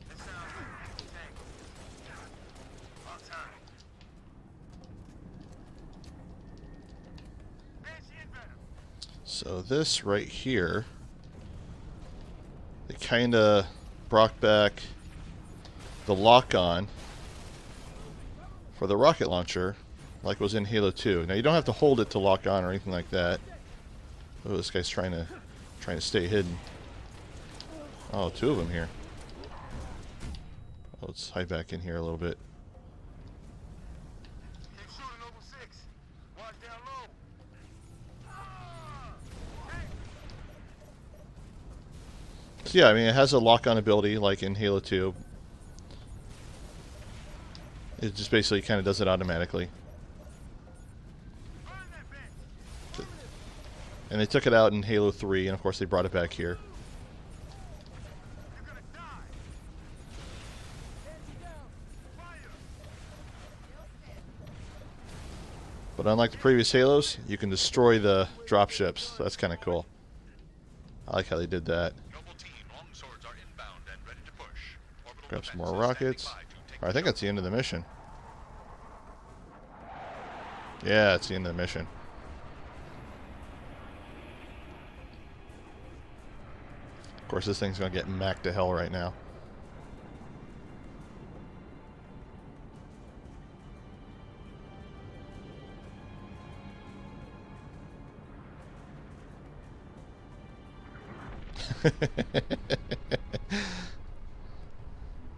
This sounds tank. On time. Banshee inverter. So this right here, they kind of brought back the lock-on for the rocket launcher, like was in Halo 2. Now you don't have to hold it to lock on or anything like that. Oh, this guy's trying to stay hidden. Oh, two of them here. Oh, let's hide back in here a little bit. Keep shooting, Noble 6. Watch down low. So yeah, I mean, it has a lock-on ability like in Halo 2. It just basically kind of does it automatically. And they took it out in Halo 3, and of course they brought it back here. But unlike the previous Halos, you can destroy the dropships. So that's kind of cool. I like how they did that. Noble team, longswords are inbound and ready to push. Orbital Grab some more defenses rockets. standing by to take I think that's the end of the mission. Yeah, it's the end of the mission. Of course, this thing's going to get macked to hell right now.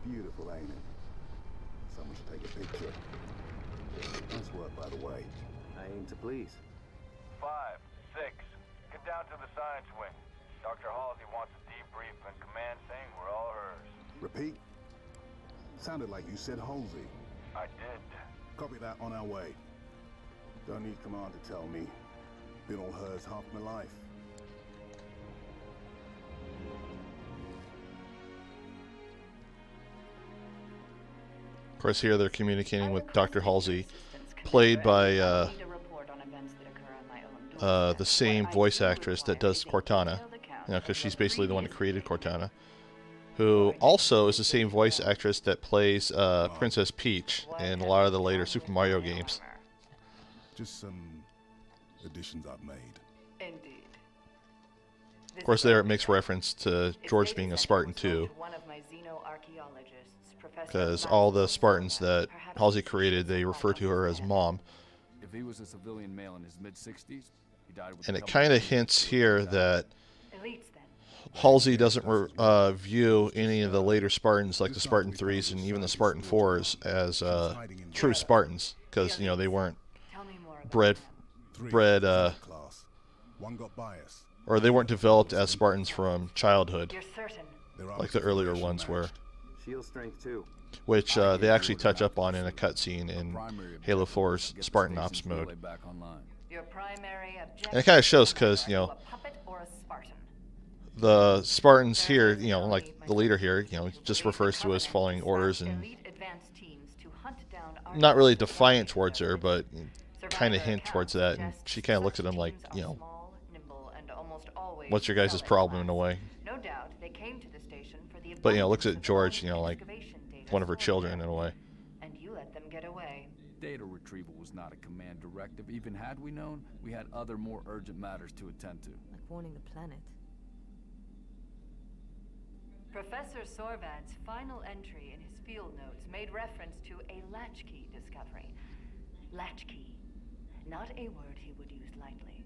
Beautiful, ain't it? Someone should take a picture. Nice work, by the way. I aim to please. 5, 6, get down to the science wing. Dr. Halsey wants a debrief and command saying we're all hers. Repeat? Sounded like you said Halsey. I did. Copy that, on our way. Don't need command to tell me. Been all hers half my life. Of course, here they're communicating with Dr. Halsey, played by the same voice actress that does Cortana, you know, because she's basically the one that created Cortana, who also is the same voice actress that plays Princess Peach in a lot of the later Super Mario games. Just some additions I've made. Indeed. Of course, there it makes reference to George being a Spartan too, because all the Spartans that Halsey created, they refer to her as Mom. If he was a civilian male in his mid-60s, he died with And it kind of hints here that Elites, then. Halsey doesn't view any of the later Spartans, like the Spartan 3s and even the Spartan 4s, as true Spartans, because, you know, they weren't Tell me more about bred, One got bias. or they weren't developed as Spartans from childhood, You're certain. like the earlier ones were, Shield strength 2. which they actually touch up on in a cutscene in Halo 4's Spartan Ops mode. Your primary objective. And it kind of shows because, you know, a puppet or a Spartan. the Spartans here, you know, like the leader here, you know, just refers to as following orders and Elite advanced teams to hunt down our not really defiant towards her, but kind of hint towards that. And she kind of looks at him like, you know, small, nimble, and almost always what's your guys' well problem in a way? No doubt they came to the station for the But, you know, looks abundance at of George, known you know, like excavation data one of her stored children there. in a way. And you let them get away. Data retrieval was not a command directive. Even had we known, we had other more urgent matters to attend to. Like warning the planet. Professor Sorvad's final entry in his field notes made reference to a latchkey discovery. Latchkey. Not a word he would use lightly.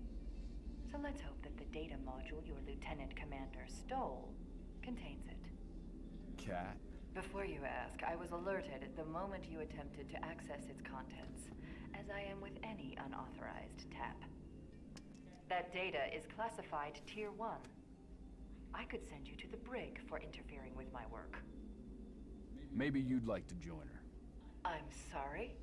So let's hope that the data module your lieutenant commander stole contains it. Cat? Before you ask, I was alerted at the moment you attempted to access its contents, as I am with any unauthorized tap. That data is classified Tier 1. I could send you to the brig for interfering with my work. Maybe you'd like to join her. I'm sorry?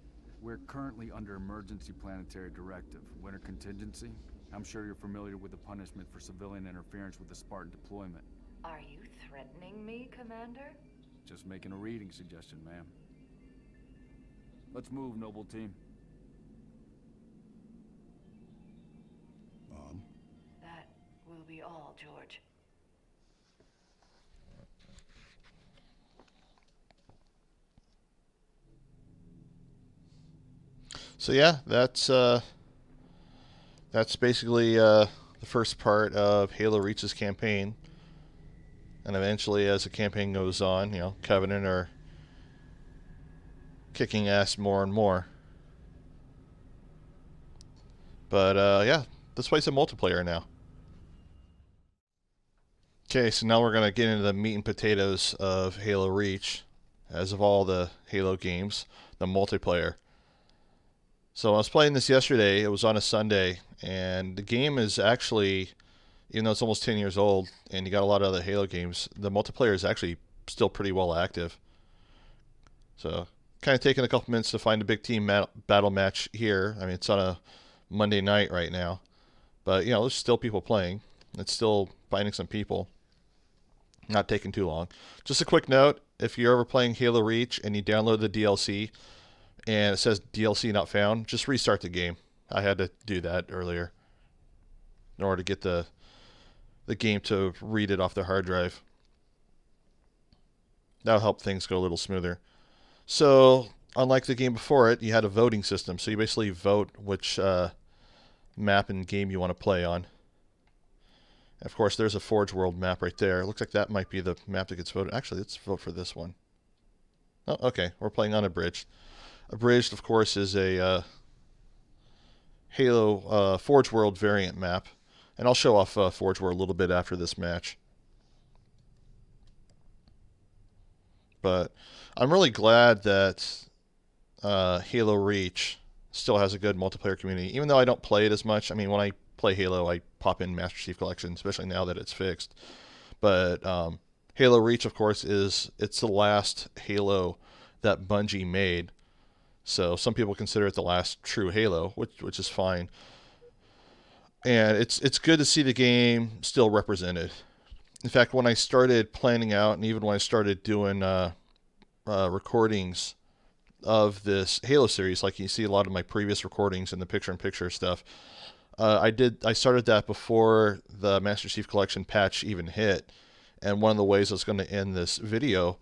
We're currently under emergency planetary directive, winter contingency. I'm sure you're familiar with the punishment for civilian interference with the Spartan deployment. Are you threatening me, Commander? Just making a reading suggestion, ma'am. Let's move, noble team. That will be all, George. So yeah, that's basically the first part of Halo Reach's campaign. And eventually, as the campaign goes on, you know, Covenant are kicking ass more and more. But yeah, let's play some multiplayer now. Okay, so now we're gonna get into the meat and potatoes of Halo Reach, as of all the Halo games, the multiplayer. So I was playing this yesterday. It was on a Sunday, and the game is actually, even though it's almost 10 years old, and you got a lot of other Halo games, the multiplayer is actually still pretty well active. So, kind of taking a couple minutes to find a big team battle match here. I mean, it's on a Monday night right now, but you know, there's still people playing. It's still finding some people. Not taking too long. Just a quick note: if you're ever playing Halo Reach and you download the DLC, and it says DLC not found, just restart the game. I had to do that earlier in order to get the game to read it off the hard drive. That'll help things go a little smoother. So, unlike the game before it, you had a voting system. So you basically vote which map and game you want to play on. Of course, there's a Forge World map right there. It looks like that might be the map that gets voted. Actually, let's vote for this one. Oh, okay. We're playing on Abridged. Abridged, of course, is a Halo Forge World variant map. And I'll show off Forge World a little bit after this match. But I'm really glad that Halo Reach still has a good multiplayer community. Even though I don't play it as much. I mean, when I play Halo, I pop in Master Chief Collection, especially now that it's fixed. But Halo Reach, of course, it's the last Halo that Bungie made. So some people consider it the last true Halo, which is fine. And it's good to see the game still represented. In fact, when I started planning out, and even when I started doing recordings of this Halo series, like you see a lot of my previous recordings and the picture-in-picture stuff, I started that before the Master Chief Collection patch even hit. And one of the ways I was going to end this video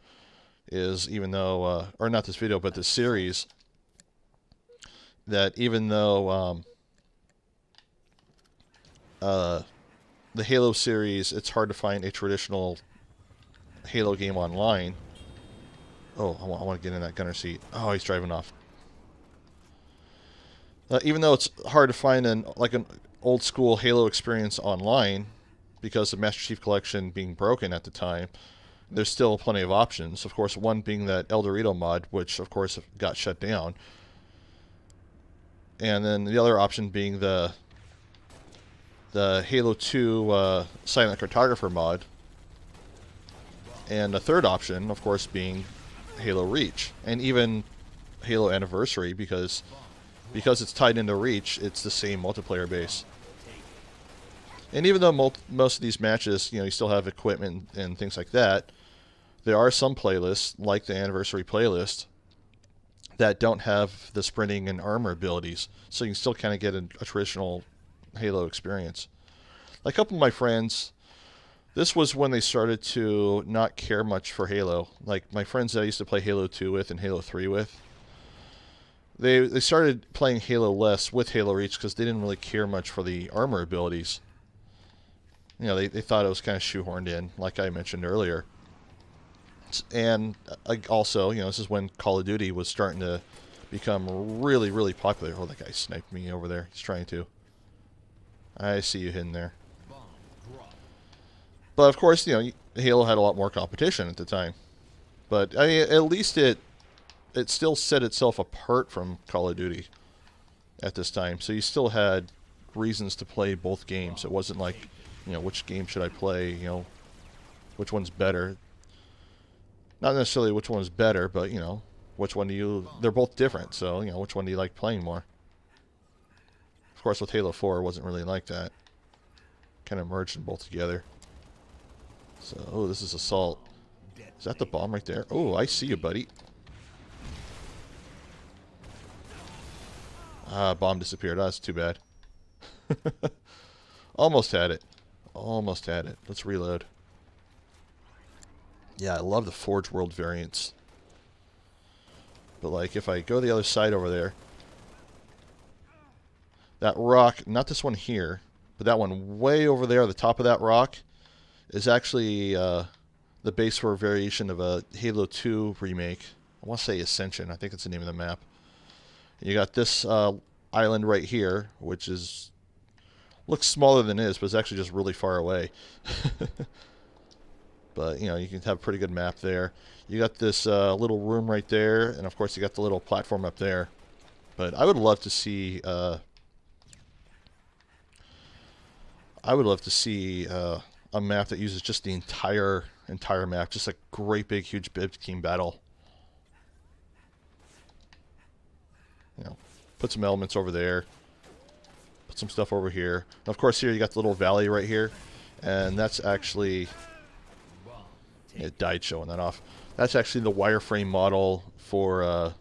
is, even though, or not this video, but this series, that even though the Halo series, it's hard to find a traditional Halo game online. Oh, I want to get in that gunner seat. Oh, he's driving off. Even though it's hard to find an old school Halo experience online because of Master Chief Collection being broken at the time, there's still plenty of options. Of course, one being that El Dorito mod, which of course got shut down. And then the other option being the Halo 2 Silent Cartographer mod. And the third option, of course, being Halo Reach. And even Halo Anniversary, because it's tied into Reach, it's the same multiplayer base. And even though most of these matches, you still have equipment and things like that, there are some playlists, like the Anniversary playlist, that don't have the sprinting and armor abilities. So you can still kind of get a traditional Halo experience. Like a couple of my friends, this was when they started to not care much for Halo. Like my friends that I used to play Halo 2 with and Halo 3 with, they started playing Halo less with Halo Reach because they didn't really care much for the armor abilities. They thought it was kind of shoehorned in, like I mentioned earlier. And also, this is when Call of Duty was starting to become really, really popular. Oh, that guy sniped me over there. He's trying to. I see you hidden there. But of course, Halo had a lot more competition at the time. But I mean, at least it still set itself apart from Call of Duty at this time. So you still had reasons to play both games. It wasn't like, which game should I play? Which one's better? Not necessarily which one is better, but, which one do you... They're both different, so, which one do you like playing more? Of course, with Halo 4, it wasn't really like that. Kind of merged them both together. So, oh, this is Assault. Is that the bomb right there? Oh, I see you, buddy. Ah, bomb disappeared. Oh, that's too bad. Almost had it. Almost had it. Let's reload. Yeah, I love the Forge World variants. But, like, if I go the other side over there, that rock, not this one here, but that one way over there, the top of that rock, is actually the base for a variation of a Halo 2 remake. I want to say Ascension. I think that's the name of the map. You got this island right here, which looks smaller than it is, but it's actually just really far away. But, you can have a pretty good map there. You got this little room right there, and of course you got the little platform up there. But I would love to see... a map that uses just the entire map, just a great big huge bib team battle. Put some elements over there, put some stuff over here. And of course here you got the little valley right here, and that's actually... It died showing that off. That's actually the wireframe model for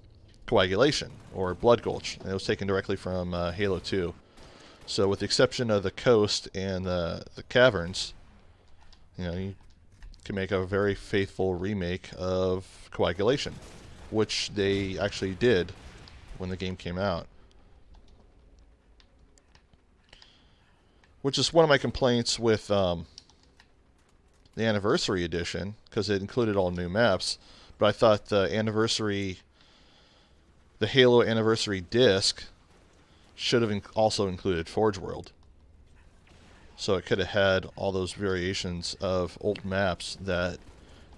Coagulation, or Blood Gulch, and it was taken directly from Halo 2. So with the exception of the coast and the caverns, you can make a very faithful remake of Coagulation, which they actually did when the game came out. Which is one of my complaints with the Anniversary Edition, because it included all new maps, but I thought the Halo Anniversary disc should have also included Forge World. So it could have had all those variations of old maps that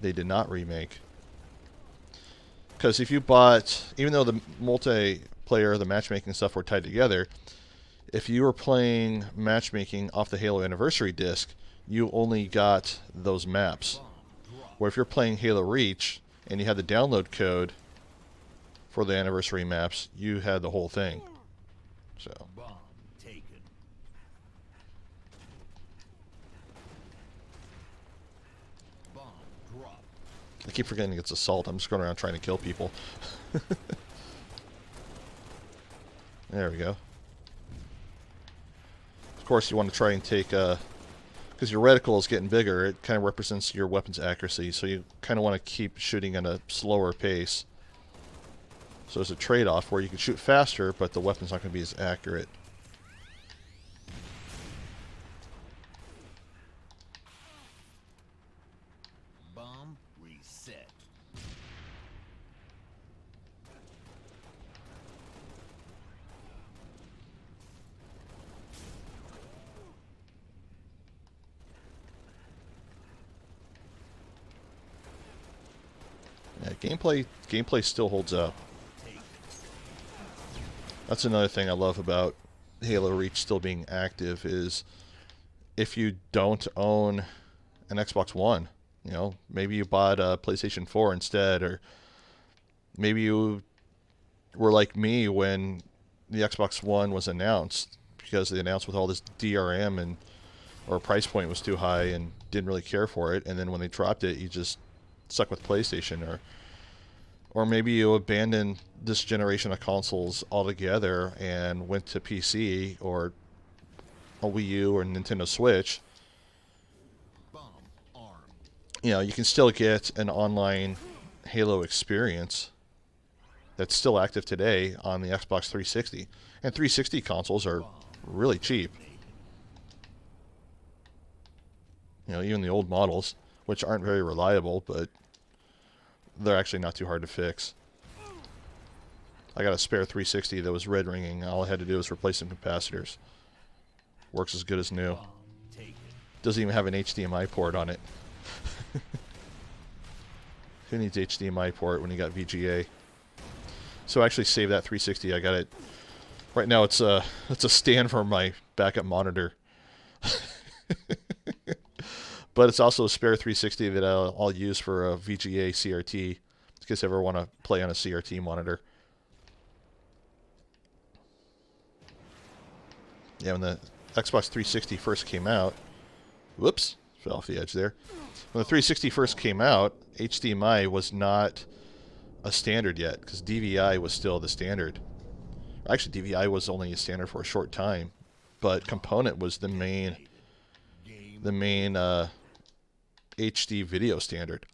they did not remake. Because if you bought, even though the multiplayer, the matchmaking stuff were tied together, if you were playing matchmaking off the Halo Anniversary disc, you only got those maps. Where if you're playing Halo Reach and you had the download code for the Anniversary maps, you had the whole thing. So. I keep forgetting it's assault. I'm just going around trying to kill people. There we go. Of course, you want to try and take, because your reticle is getting bigger, it kind of represents your weapon's accuracy, so you kind of want to keep shooting at a slower pace. So there's a trade-off where you can shoot faster, but the weapon's not going to be as accurate. Bomb reset. Yeah, gameplay still holds up. That's another thing I love about Halo Reach still being active is if you don't own an Xbox One, you know, maybe you bought a PlayStation 4 instead, or maybe you were like me when the Xbox One was announced, because they announced with all this DRM and or price point was too high and didn't really care for it, and then when they dropped it, you just stuck with PlayStation, or maybe you abandoned this generation of consoles altogether and went to PC or a Wii U or Nintendo Switch. You know, you can still get an online Halo experience that's still active today on the Xbox 360. And 360 consoles are really cheap. You know, even the old models, which aren't very reliable, but they're actually not too hard to fix. I got a spare 360 that was red ringing. All I had to do was replace some capacitors. Works as good as new. Doesn't even have an HDMI port on it. Who needs HDMI port when you got VGA? So I actually saved that 360. I got it. Right now it's a stand for my backup monitor. But it's also a spare 360 that I'll use for a VGA CRT, in case I ever want to play on a CRT monitor. Yeah, when the Xbox 360 first came out, whoops, fell off the edge there. When the 360 first came out, HDMI was not a standard yet, because DVI was still the standard. Actually, DVI was only a standard for a short time, but component was the main HD video standard.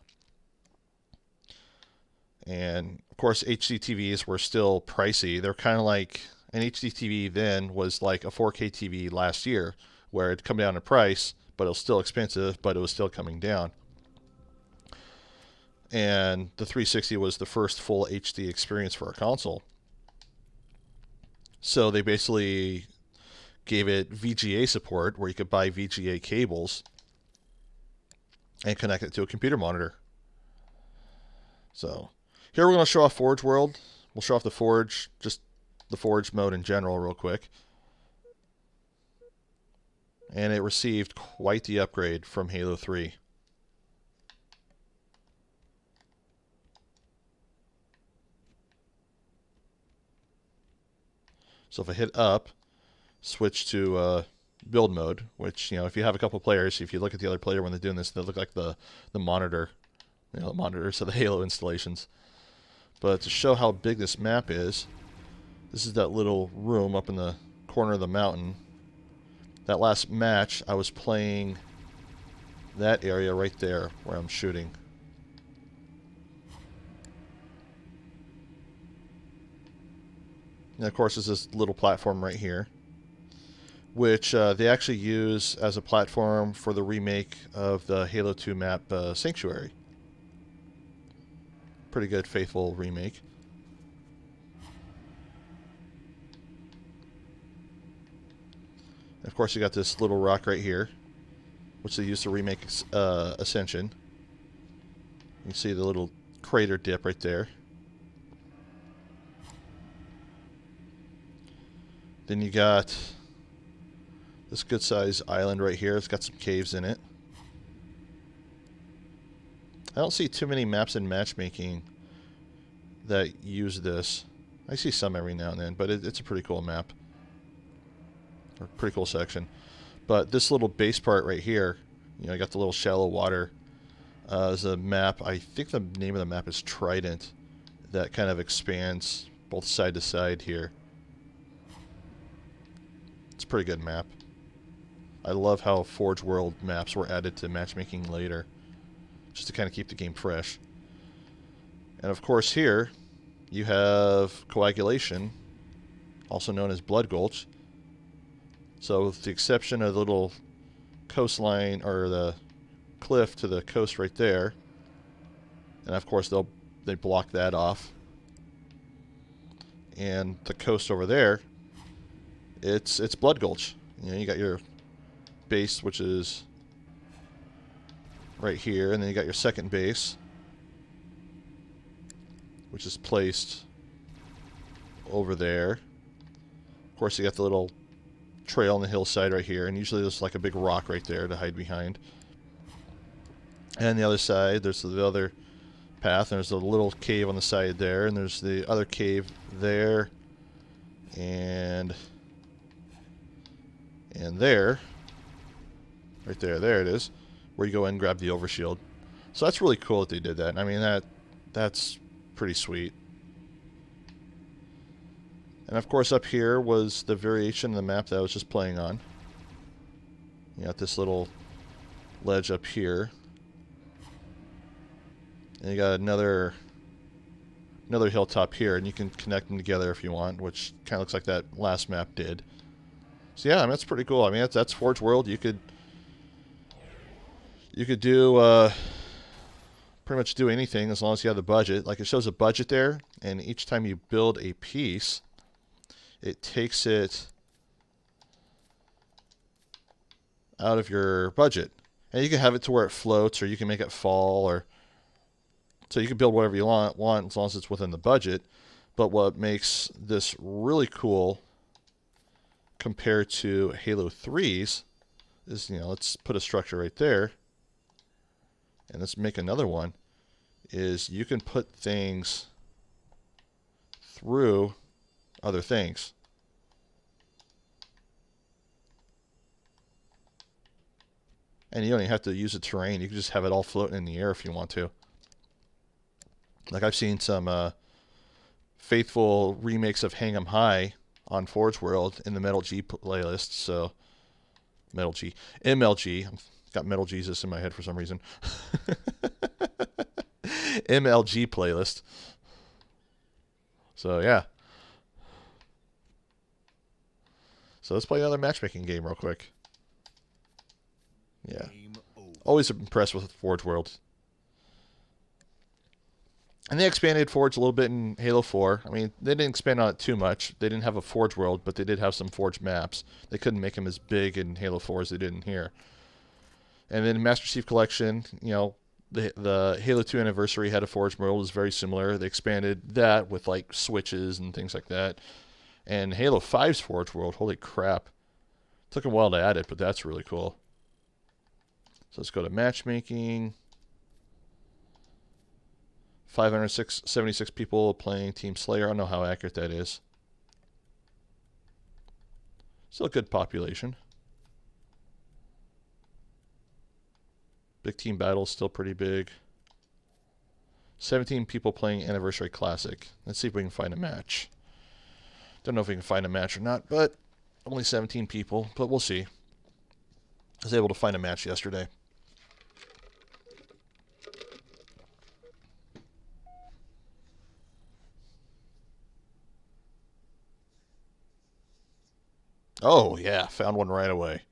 And of course HD TVs were still pricey. They're kind of like an HD TV then was like a 4K TV last year, where it'd come down in price, but it was still expensive, but it was still coming down. And the 360 was the first full HD experience for a console. So they basically gave it VGA support, where you could buy VGA cables and connect it to a computer monitor. So here we're going to show off Forge World. We'll show off the Forge, just the Forge mode in general real quick. And it received quite the upgrade from Halo 3. So if I hit up, switch to build mode, which, you know, if you have a couple players, if you look at the other player when they're doing this, they look like the monitor, you know, the monitors of the Halo installations. But to show how big this map is, this is that little room up in the corner of the mountain. That last match, I was playing that area right there where I'm shooting. And of course, there's this little platform right here, which they actually use as a platform for the remake of the Halo 2 map Sanctuary. Pretty good, faithful remake. And of course, you got this little rock right here, which they used to remake Ascension. You can see the little crater dip right there. Then you got this good-sized island right here. It's got some caves in it. I don't see too many maps in matchmaking that use this. I see some every now and then, but it's a pretty cool map. Or pretty cool section. But this little base part right here, you know, you got the little shallow water. Is a map, I think the name of the map is Trident, that kind of expands both side to side here. It's a pretty good map. I love how Forge World maps were added to matchmaking later, just to kind of keep the game fresh. And of course here, you have Coagulation, also known as Blood Gulch. So with the exception of the little coastline, or the cliff to the coast right there, and of course they block that off. And the coast over there, it's Blood Gulch. You know, you got your base, which is right here, and then you got your second base, which is placed over there. Of course, you got the little trail on the hillside right here, and usually there's like a big rock right there to hide behind. And the other side, there's the other path, and there's a little cave on the side there, and there's the other cave there, and there, right there, there it is, where you go in and grab the overshield. So that's really cool that they did that. I mean, that's pretty sweet. And of course up here was the variation of the map that I was just playing on. You got this little ledge up here. And you got another hilltop here, and you can connect them together if you want, which kind of looks like that last map did. So yeah, I mean, that's pretty cool. I mean, that's Forge World. You could do pretty much do anything as long as you have the budget. Like, it shows a budget there, and each time you build a piece, it takes it out of your budget. And you can have it to where it floats, or you can make it fall, or so you can build whatever you want as long as it's within the budget. But what makes this really cool compared to Halo 3's is, you know, let's put a structure right there, and let's make another one, is you can put things through other things. And you don't even have to use the terrain. You can just have it all floating in the air if you want to. Like, I've seen some faithful remakes of Hang 'em High on Forge World in the Metal G playlist. So, Metal G. MLG. I've got Metal Jesus in my head for some reason. MLG playlist. So, yeah. So, let's play another matchmaking game real quick. Yeah. Always impressed with Forge World. And they expanded Forge a little bit in Halo 4. I mean, they didn't expand on it too much. They didn't have a Forge World, but they did have some Forge maps. They couldn't make them as big in Halo 4 as they did in here. And then Master Chief Collection, you know, the Halo 2 Anniversary had a Forge World. It was very similar. They expanded that with, like, switches and things like that. And Halo 5's Forge World, holy crap. Took a while to add it, but that's really cool. So let's go to matchmaking. 576 people playing Team Slayer. I don't know how accurate that is. Still a good population. Big team battle, still pretty big. 17 people playing Anniversary Classic. Let's see if we can find a match. Don't know if we can find a match or not, but only 17 people, but we'll see. I was able to find a match yesterday. Oh, yeah, found one right away.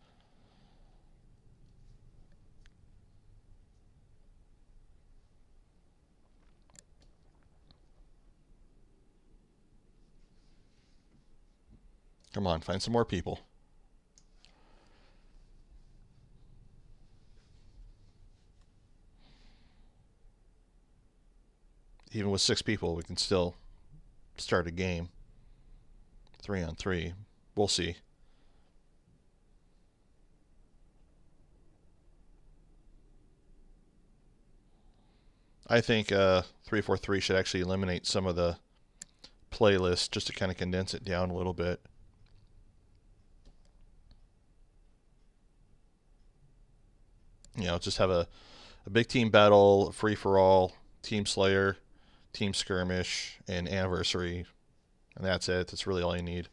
Come on, find some more people. Even with 6 people, we can still start a game. 3-on-3. We'll see. I think 343 should actually eliminate some of the playlists just to kind of condense it down a little bit. You know, just have a big team battle, free-for-all, team slayer, team skirmish, and anniversary. And that's it. That's really all you need.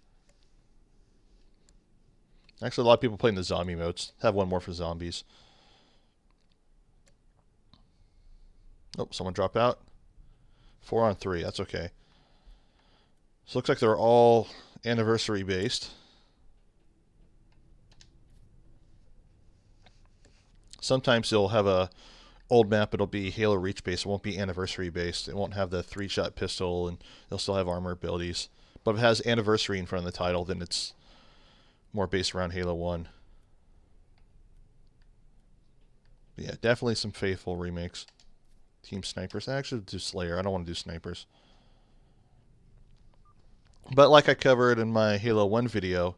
Actually, a lot of people playing the zombie modes. Have one more for zombies. Oh, someone dropped out. 4 on 3. That's okay. So looks like they're all anniversary based. Sometimes you'll have a old map. It'll be Halo Reach based. It won't be anniversary based. It won't have the 3-shot pistol, and they'll still have armor abilities. But if it has anniversary in front of the title, then it's more based around Halo 1. But yeah, definitely some faithful remakes. Team snipers. I actually do Slayer. I don't want to do snipers. But like I covered in my Halo 1 video,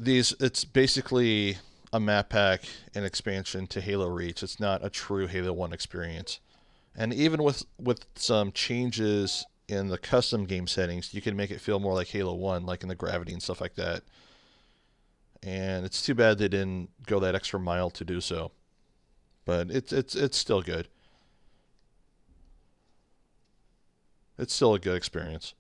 it's basically a map pack and expansion to Halo Reach. It's not a true Halo 1 experience. And even with some changes in the custom game settings, you can make it feel more like Halo 1, like in the gravity and stuff like that. And it's too bad they didn't go that extra mile to do so. But it's still good. It's still a good experience.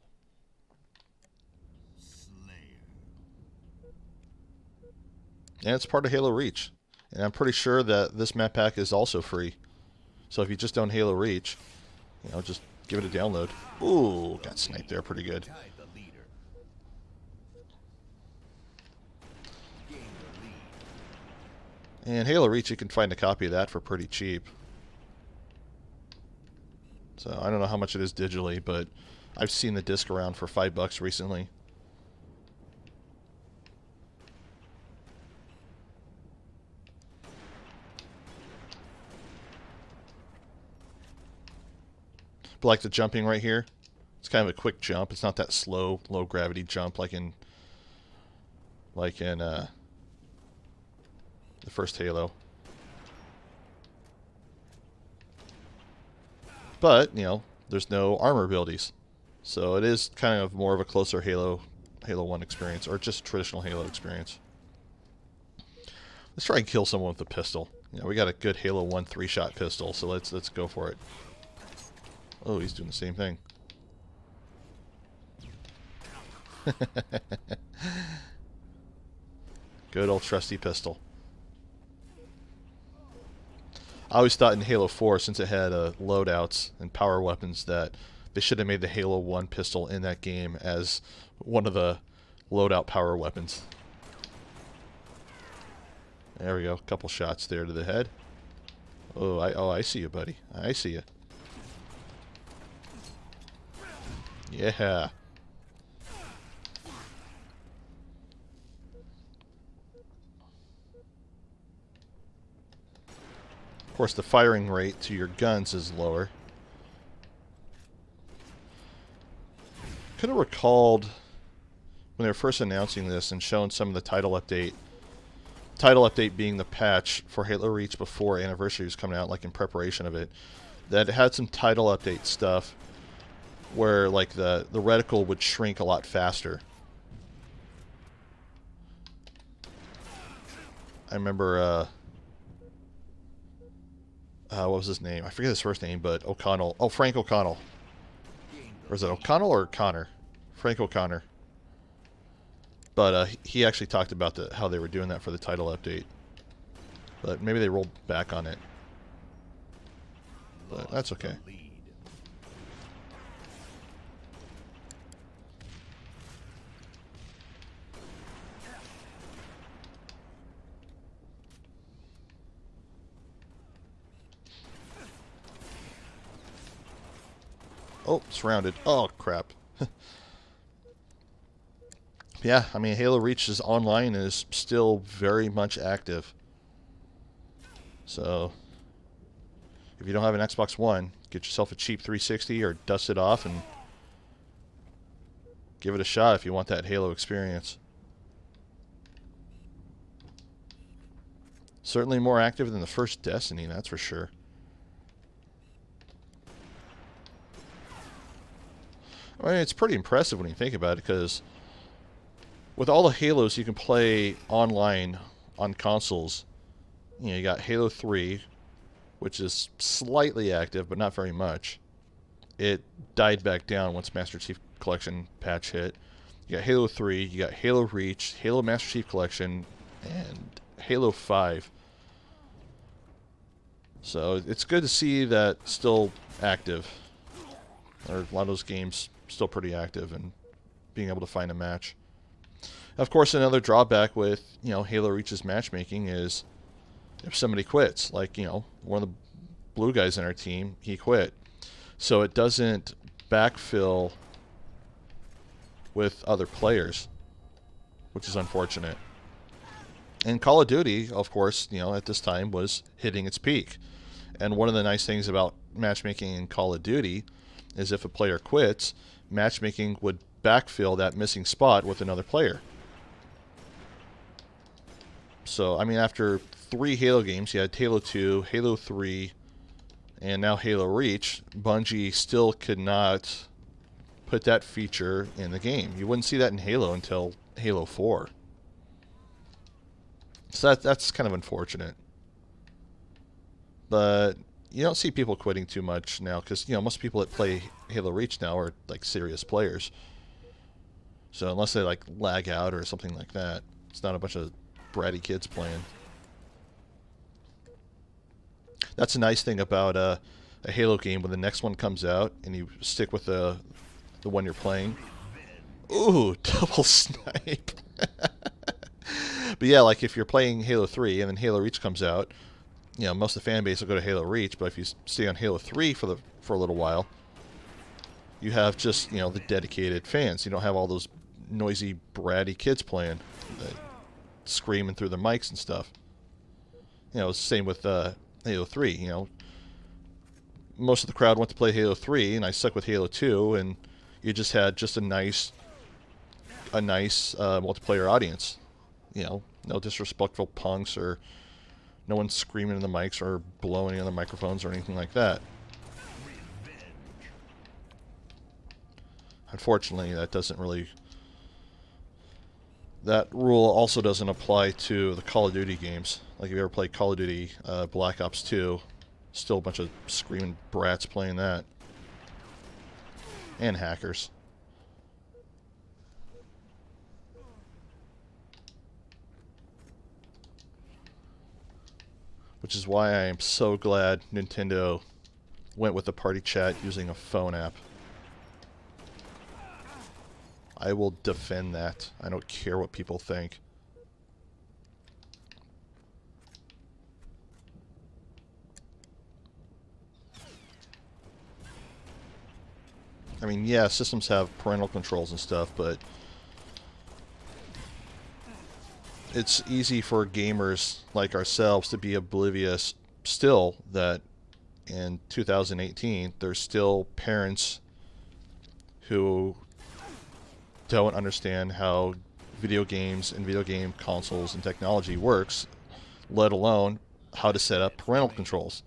And it's part of Halo Reach. And I'm pretty sure that this map pack is also free. So if you just own Halo Reach, you know, just give it a download. Ooh, got sniped there pretty good. And Halo Reach, you can find a copy of that for pretty cheap. So I don't know how much it is digitally, but I've seen the disc around for $5 recently. But like the jumping right here, it's kind of a quick jump. It's not that slow, low gravity jump like in the first Halo. But, you know, there's no armor abilities. So it is kind of more of a closer Halo 1 experience, or just traditional Halo experience. Let's try and kill someone with a pistol. You know, we got a good Halo 1 3-shot pistol, so let's go for it. Oh, he's doing the same thing. Good old trusty pistol. I always thought in Halo 4, since it had loadouts and power weapons, that they should have made the Halo 1 pistol in that game as one of the loadout power weapons. There we go. A couple shots there to the head. Oh, I see you, buddy. I see you. Yeah. Of course, the firing rate to your guns is lower. Could have recalled when they were first announcing this and showing some of the title update. Title update being the patch for Halo Reach before Anniversary was coming out, like in preparation of it, that it had some title update stuff where like the reticle would shrink a lot faster. I remember what was his name? I forget his first name, but O'Connell. Oh, Frank O'Connell. Or is it O'Connell or Connor? Frank O'Connor. But he actually talked about how they were doing that for the title update. But maybe they rolled back on it. But that's okay. Oh, surrounded. Oh, crap. Yeah, I mean, Halo Reach's online is still very much active. So, if you don't have an Xbox One, get yourself a cheap 360 or dust it off and give it a shot if you want that Halo experience. Certainly more active than the first Destiny, that's for sure. I mean, it's pretty impressive when you think about it, because with all the Halos you can play online on consoles, you know, you got Halo 3, which is slightly active, but not very much. It died back down once Master Chief Collection patch hit. You got Halo 3, you got Halo Reach, Halo Master Chief Collection, and Halo 5. So it's good to see that still active. Or a lot of those games still pretty active and being able to find a match. Of course, another drawback with, you know, Halo Reach's matchmaking is if somebody quits. Like, you know, one of the blue guys in our team, he quit. So it doesn't backfill with other players, which is unfortunate. And Call of Duty, of course, you know, at this time was hitting its peak. And one of the nice things about matchmaking in Call of Duty is if a player quits, matchmaking would backfill that missing spot with another player. So, I mean, after 3 Halo games, you had Halo 2, Halo 3, and now Halo Reach, Bungie still could not put that feature in the game. You wouldn't see that in Halo until Halo 4. So that's kind of unfortunate. But you don't see people quitting too much now, because, you know, most people that play Halo Reach now are like serious players. So unless they like lag out or something like that, it's not a bunch of bratty kids playing. That's a nice thing about a Halo game. When the next one comes out and you stick with the one you're playing. Ooh, double snipe. But yeah, like if you're playing Halo 3 and then Halo Reach comes out, you know, most of the fan base will go to Halo Reach, but if you stay on Halo 3 for a little while, you have just, you know, the dedicated fans. You don't have all those noisy, bratty kids playing, screaming through their mics and stuff. You know, it's the same with Halo 3, you know. Most of the crowd went to play Halo 3, and I stuck with Halo 2, and you just had just a nice multiplayer audience. You know, no disrespectful punks, or no one screaming in the mics or blowing in the microphones or anything like that. Unfortunately, that rule also doesn't apply to the Call of Duty games. Like if you ever played Call of Duty Black Ops 2, still a bunch of screaming brats playing that. And hackers. Which is why I am so glad Nintendo went with the party chat using a phone app. I will defend that. I don't care what people think. I mean, yeah, systems have parental controls and stuff, but it's easy for gamers like ourselves to be oblivious still that in 2018 there's still parents who don't understand how video games and video game consoles and technology works, let alone how to set up parental controls.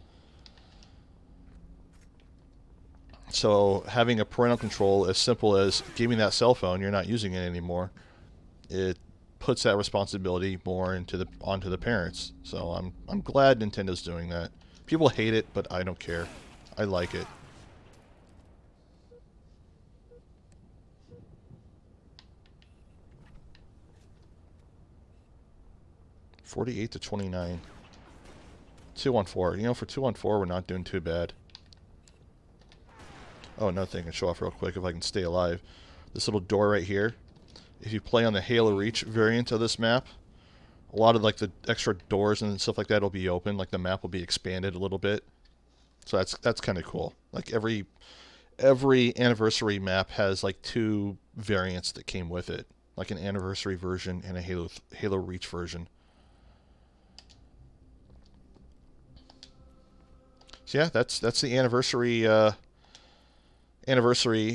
So having a parental control as simple as give me that cell phone, you're not using it anymore, it puts that responsibility more onto the parents. So I'm glad Nintendo's doing that. People hate it, but I don't care. I like it. $48 to $29. 2-on-4. You know, for 2-on-4, we're not doing too bad. Oh, another thing I can show off real quick if I can stay alive. This little door right here. If you play on the Halo Reach variant of this map, a lot of like the extra doors and stuff like that will be open. Like the map will be expanded a little bit. So that's kind of cool. Like every anniversary map has like 2 variants that came with it, like an anniversary version and a Halo Reach version. So yeah, that's the anniversary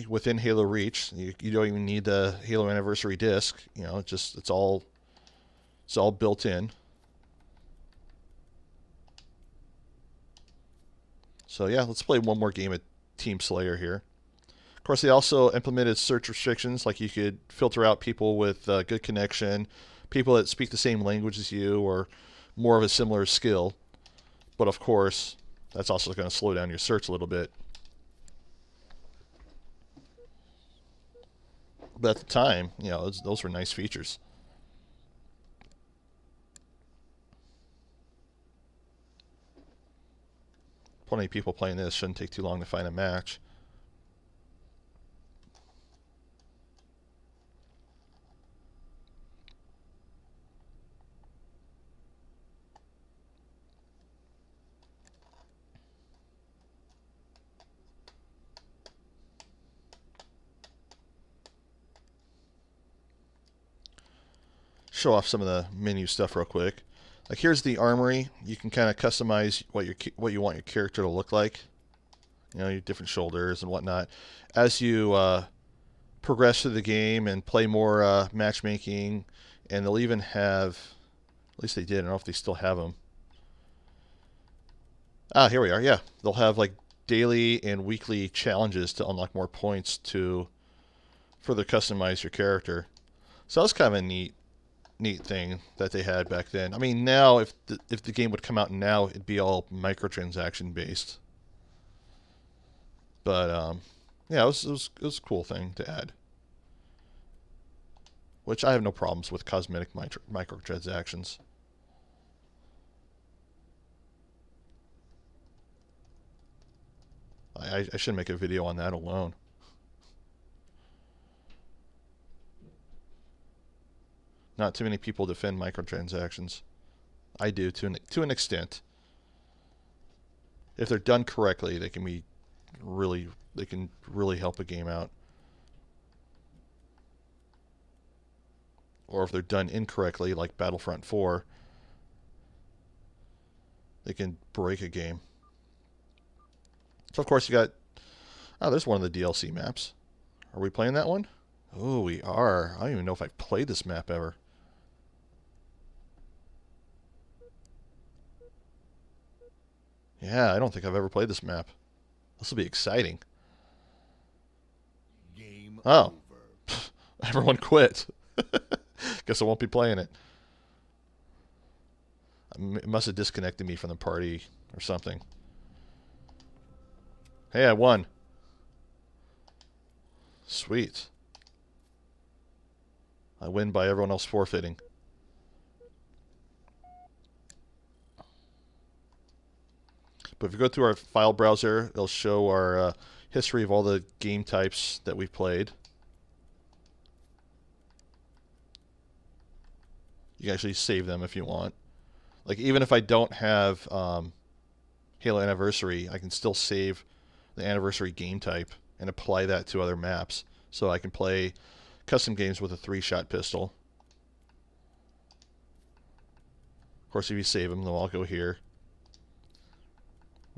within Halo Reach. You don't even need the Halo anniversary disc. You know, it's all built in. So yeah, let's play one more game of Team Slayer here. course, they also implemented search restrictions, like you could filter out people with good connection, people that speak the same language as you or more of a similar skill. But of course, that's also going to slow down your search a little bit. But at the time, you know, those were nice features. Plenty of people playing this. Shouldn't take too long to find a match. Show off some of the menu stuff real quick. Like here's the armory. You can kind of customize what you want your character to look like. You know, your different shoulders and whatnot. As you progress through the game and play more matchmaking, and they'll even have, at least they did. I don't know if they still have them. Ah, here we are. Yeah, they'll have like daily and weekly challenges to unlock more points to further customize your character. So that's kind of a neat thing that they had back then. I mean, now if the game would come out now, it'd be all microtransaction based. But yeah, it was a cool thing to add. Which I have no problems with cosmetic microtransactions. I should make a video on that alone. Not too many people defend microtransactions. I do to an extent. If they're done correctly, they can really help a game out. Or if they're done incorrectly, like Battlefront 4, they can break a game. So of course you got, oh, there's one of the DLC maps. Are we playing that one? Oh, we are. I don't even know if I've played this map ever. Yeah, I don't think I've ever played this map. This will be exciting. Game over. Everyone quit. Guess I won't be playing it. It must have disconnected me from the party or something. Hey, I won. Sweet. I win by everyone else forfeiting. But if you go through our file browser, it'll show our history of all the game types that we've played. You can actually save them if you want. Like, even if I don't have Halo Anniversary, I can still save the Anniversary game type and apply that to other maps. So I can play custom games with a 3-shot pistol. Of course, if you save them, they'll all go here.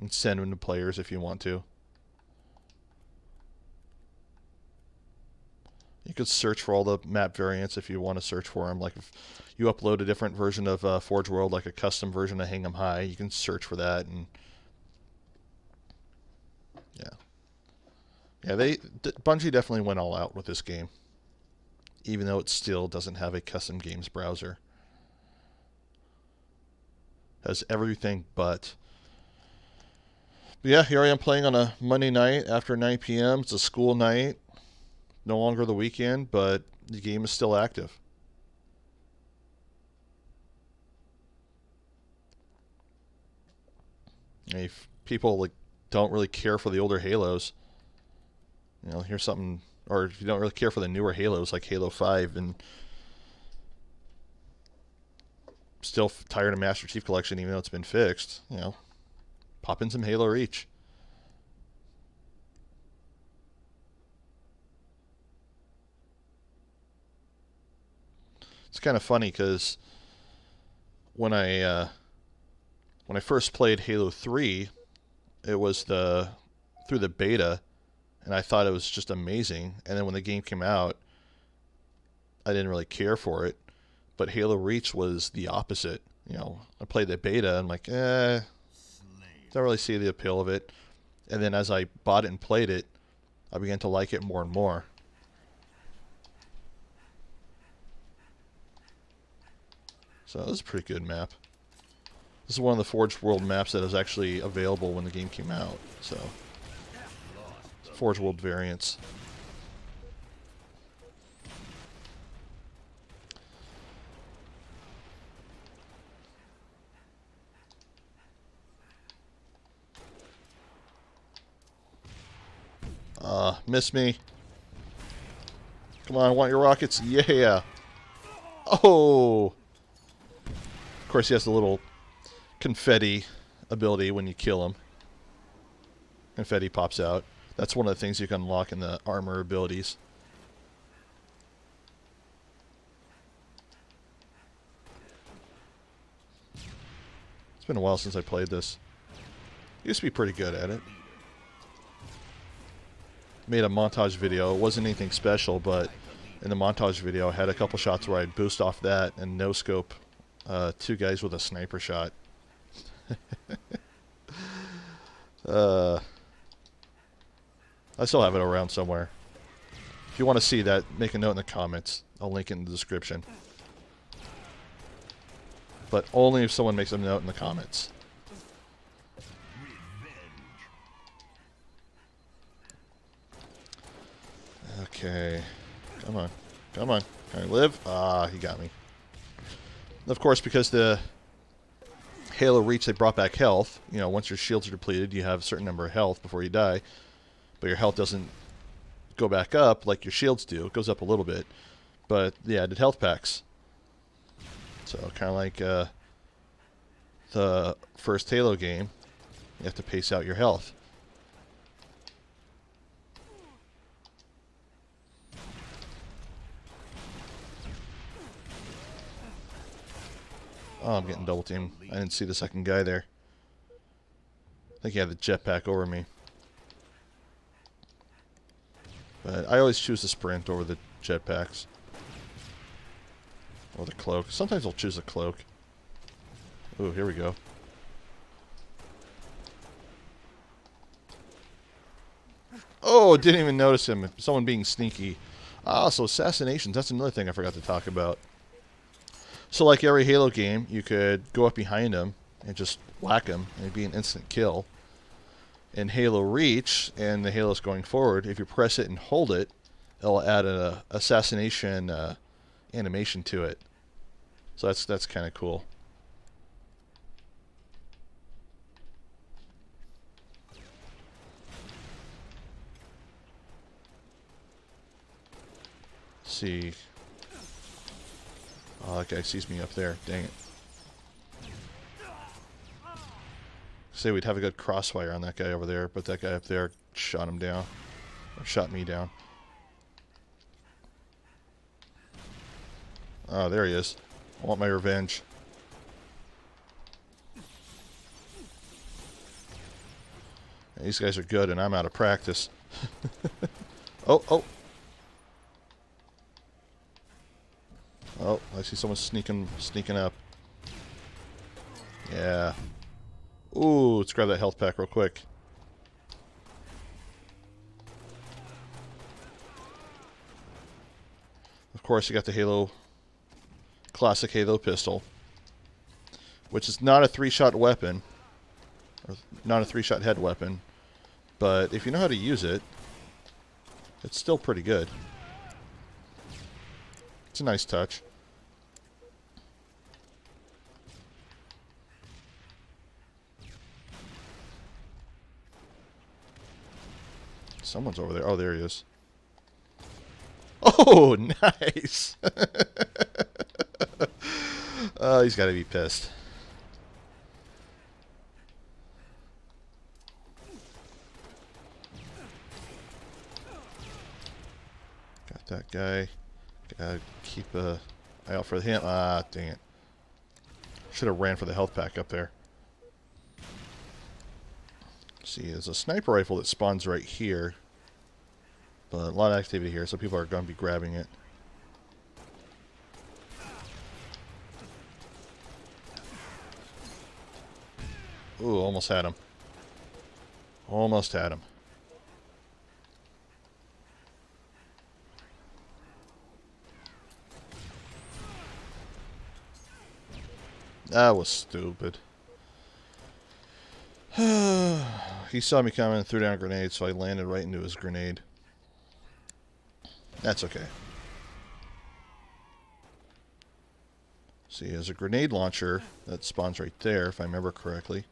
And send them to players if you want to. You could search for all the map variants if you want to search for them. Like if you upload a different version of Forge World, like a custom version of Hang 'em High, you can search for that. And yeah, Bungie definitely went all out with this game, even though it still doesn't have a custom games browser. It has everything but yeah, here I am playing on a Monday night after 9 p.m. It's a school night. No longer the weekend, but the game is still active. If people don't really care for the older Halos, you know, here's something, or if you don't really care for the newer Halos like Halo 5 and still tired of Master Chief Collection even though it's been fixed, you know, pop in some Halo Reach. It's kind of funny because when I first played Halo 3, it was through the beta, and I thought it was just amazing. And then when the game came out, I didn't really care for it. But Halo Reach was the opposite. You know, I played the beta, and I'm like, don't really see the appeal of it. And then as I bought it and played it, I began to like it more and more. So this is a pretty good map. This is one of the Forge World maps that is actually available when the game came out. So, Forge World variants. Miss me. Come on, I want your rockets. Yeah. Oh. Of course, he has the little confetti ability when you kill him. Confetti pops out. That's one of the things you can unlock in the armor abilities. It's been a while since I played this. Used to be pretty good at it. Made a montage video. It wasn't anything special, but in the montage video I had a couple shots where I'd boost off that and no scope two guys with a sniper shot. I still have it around somewhere. If you want to see that, make a note in the comments. I'll link it in the description. But only if someone makes a note in the comments. Okay. Come on. Come on. Can I live? Ah, he got me. Of course, because the Halo Reach, they brought back health. You know, once your shields are depleted, you have a certain number of health before you die. But your health doesn't go back up like your shields do. It goes up a little bit. But, yeah, it did health packs. So, kind of like the first Halo game. You have to pace out your health. Oh, I'm getting double teamed. I didn't see the second guy there. I think he had the jetpack over me. But I always choose the sprint over the jetpacks. Or the cloak. Sometimes I'll choose the cloak. Ooh, here we go. Oh, didn't even notice him. Someone being sneaky. Ah, so assassinations. That's another thing I forgot to talk about. So like every Halo game, you could go up behind him and just whack him, and it'd be an instant kill. In Halo Reach, and the Halos going forward, if you press it and hold it, it'll add an assassination animation to it. So that's kind of cool. Let's see. Oh, that guy sees me up there. Dang it. Say we'd have a good crossfire on that guy over there, but that guy up there shot him down. Or shot me down. Oh, there he is. I want my revenge. These guys are good, and I'm out of practice. Oh, oh. Oh, I see someone sneaking up. Yeah. Ooh, let's grab that health pack real quick. Of course, you got the Halo, classic Halo pistol, which is not a 3-shot weapon, or not a 3-shot head weapon, but if you know how to use it, it's still pretty good. It's a nice touch. Someone's over there. Oh, there he is. Oh, nice. Oh, he's got to be pissed. Got that guy. Gotta keep an eye out for him. Ah, dang it. Should have ran for the health pack up there. See, there's a sniper rifle that spawns right here, but a lot of activity here, so people are going to be grabbing it. Ooh, almost had him. Almost had him. That was stupid. He saw me coming and threw down a grenade, so I landed right into his grenade. That's okay. See, there's a grenade launcher that spawns right there, if I remember correctly.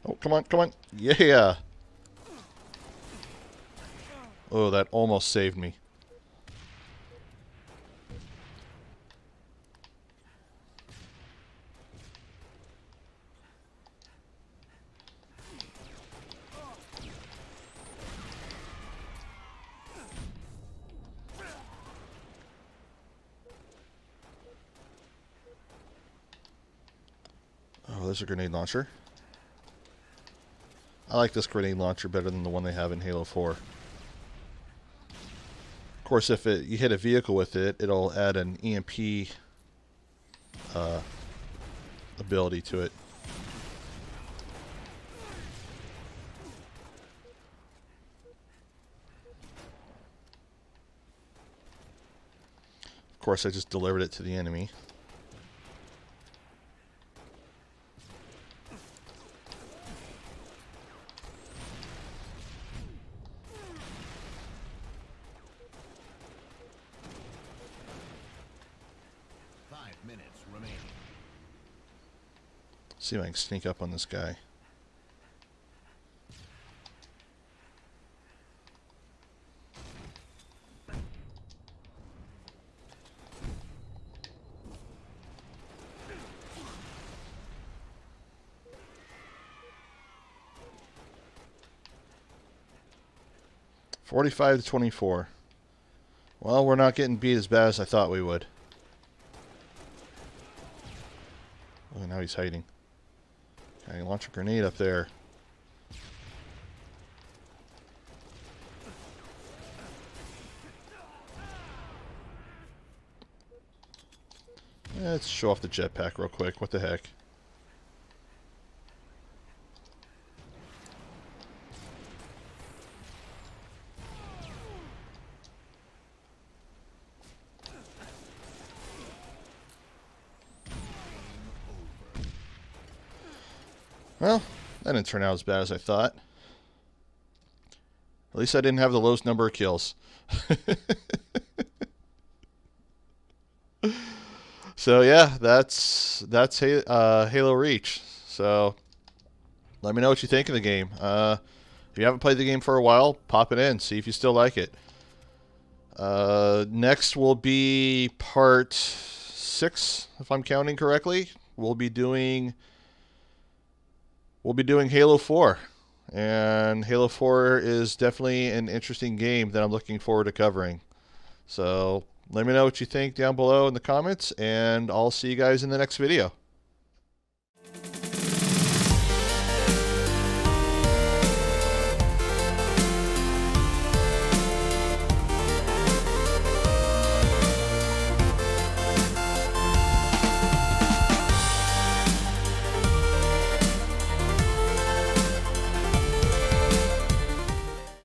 Oh, come on, come on. Yeah. Oh, that almost saved me. Oh, there's a grenade launcher. I like this grenade launcher better than the one they have in Halo 4. Of course, if you hit a vehicle with it, it'll add an EMP ability to it. Of course, I just delivered it to the enemy. See if I can sneak up on this guy. $45-24. Well, we're not getting beat as bad as I thought we would. Oh, now he's hiding. Okay, launch a grenade up there. Let's show off the jetpack real quick. What the heck? Well, that didn't turn out as bad as I thought. At least I didn't have the lowest number of kills. So yeah, that's Halo Reach. So let me know what you think of the game. If you haven't played the game for a while, pop it in, see if you still like it. Next will be part 6, if I'm counting correctly. We'll be doing Halo 4. And Halo 4 is definitely an interesting game that I'm looking forward to covering. So let me know what you think down below in the comments, and I'll see you guys in the next video.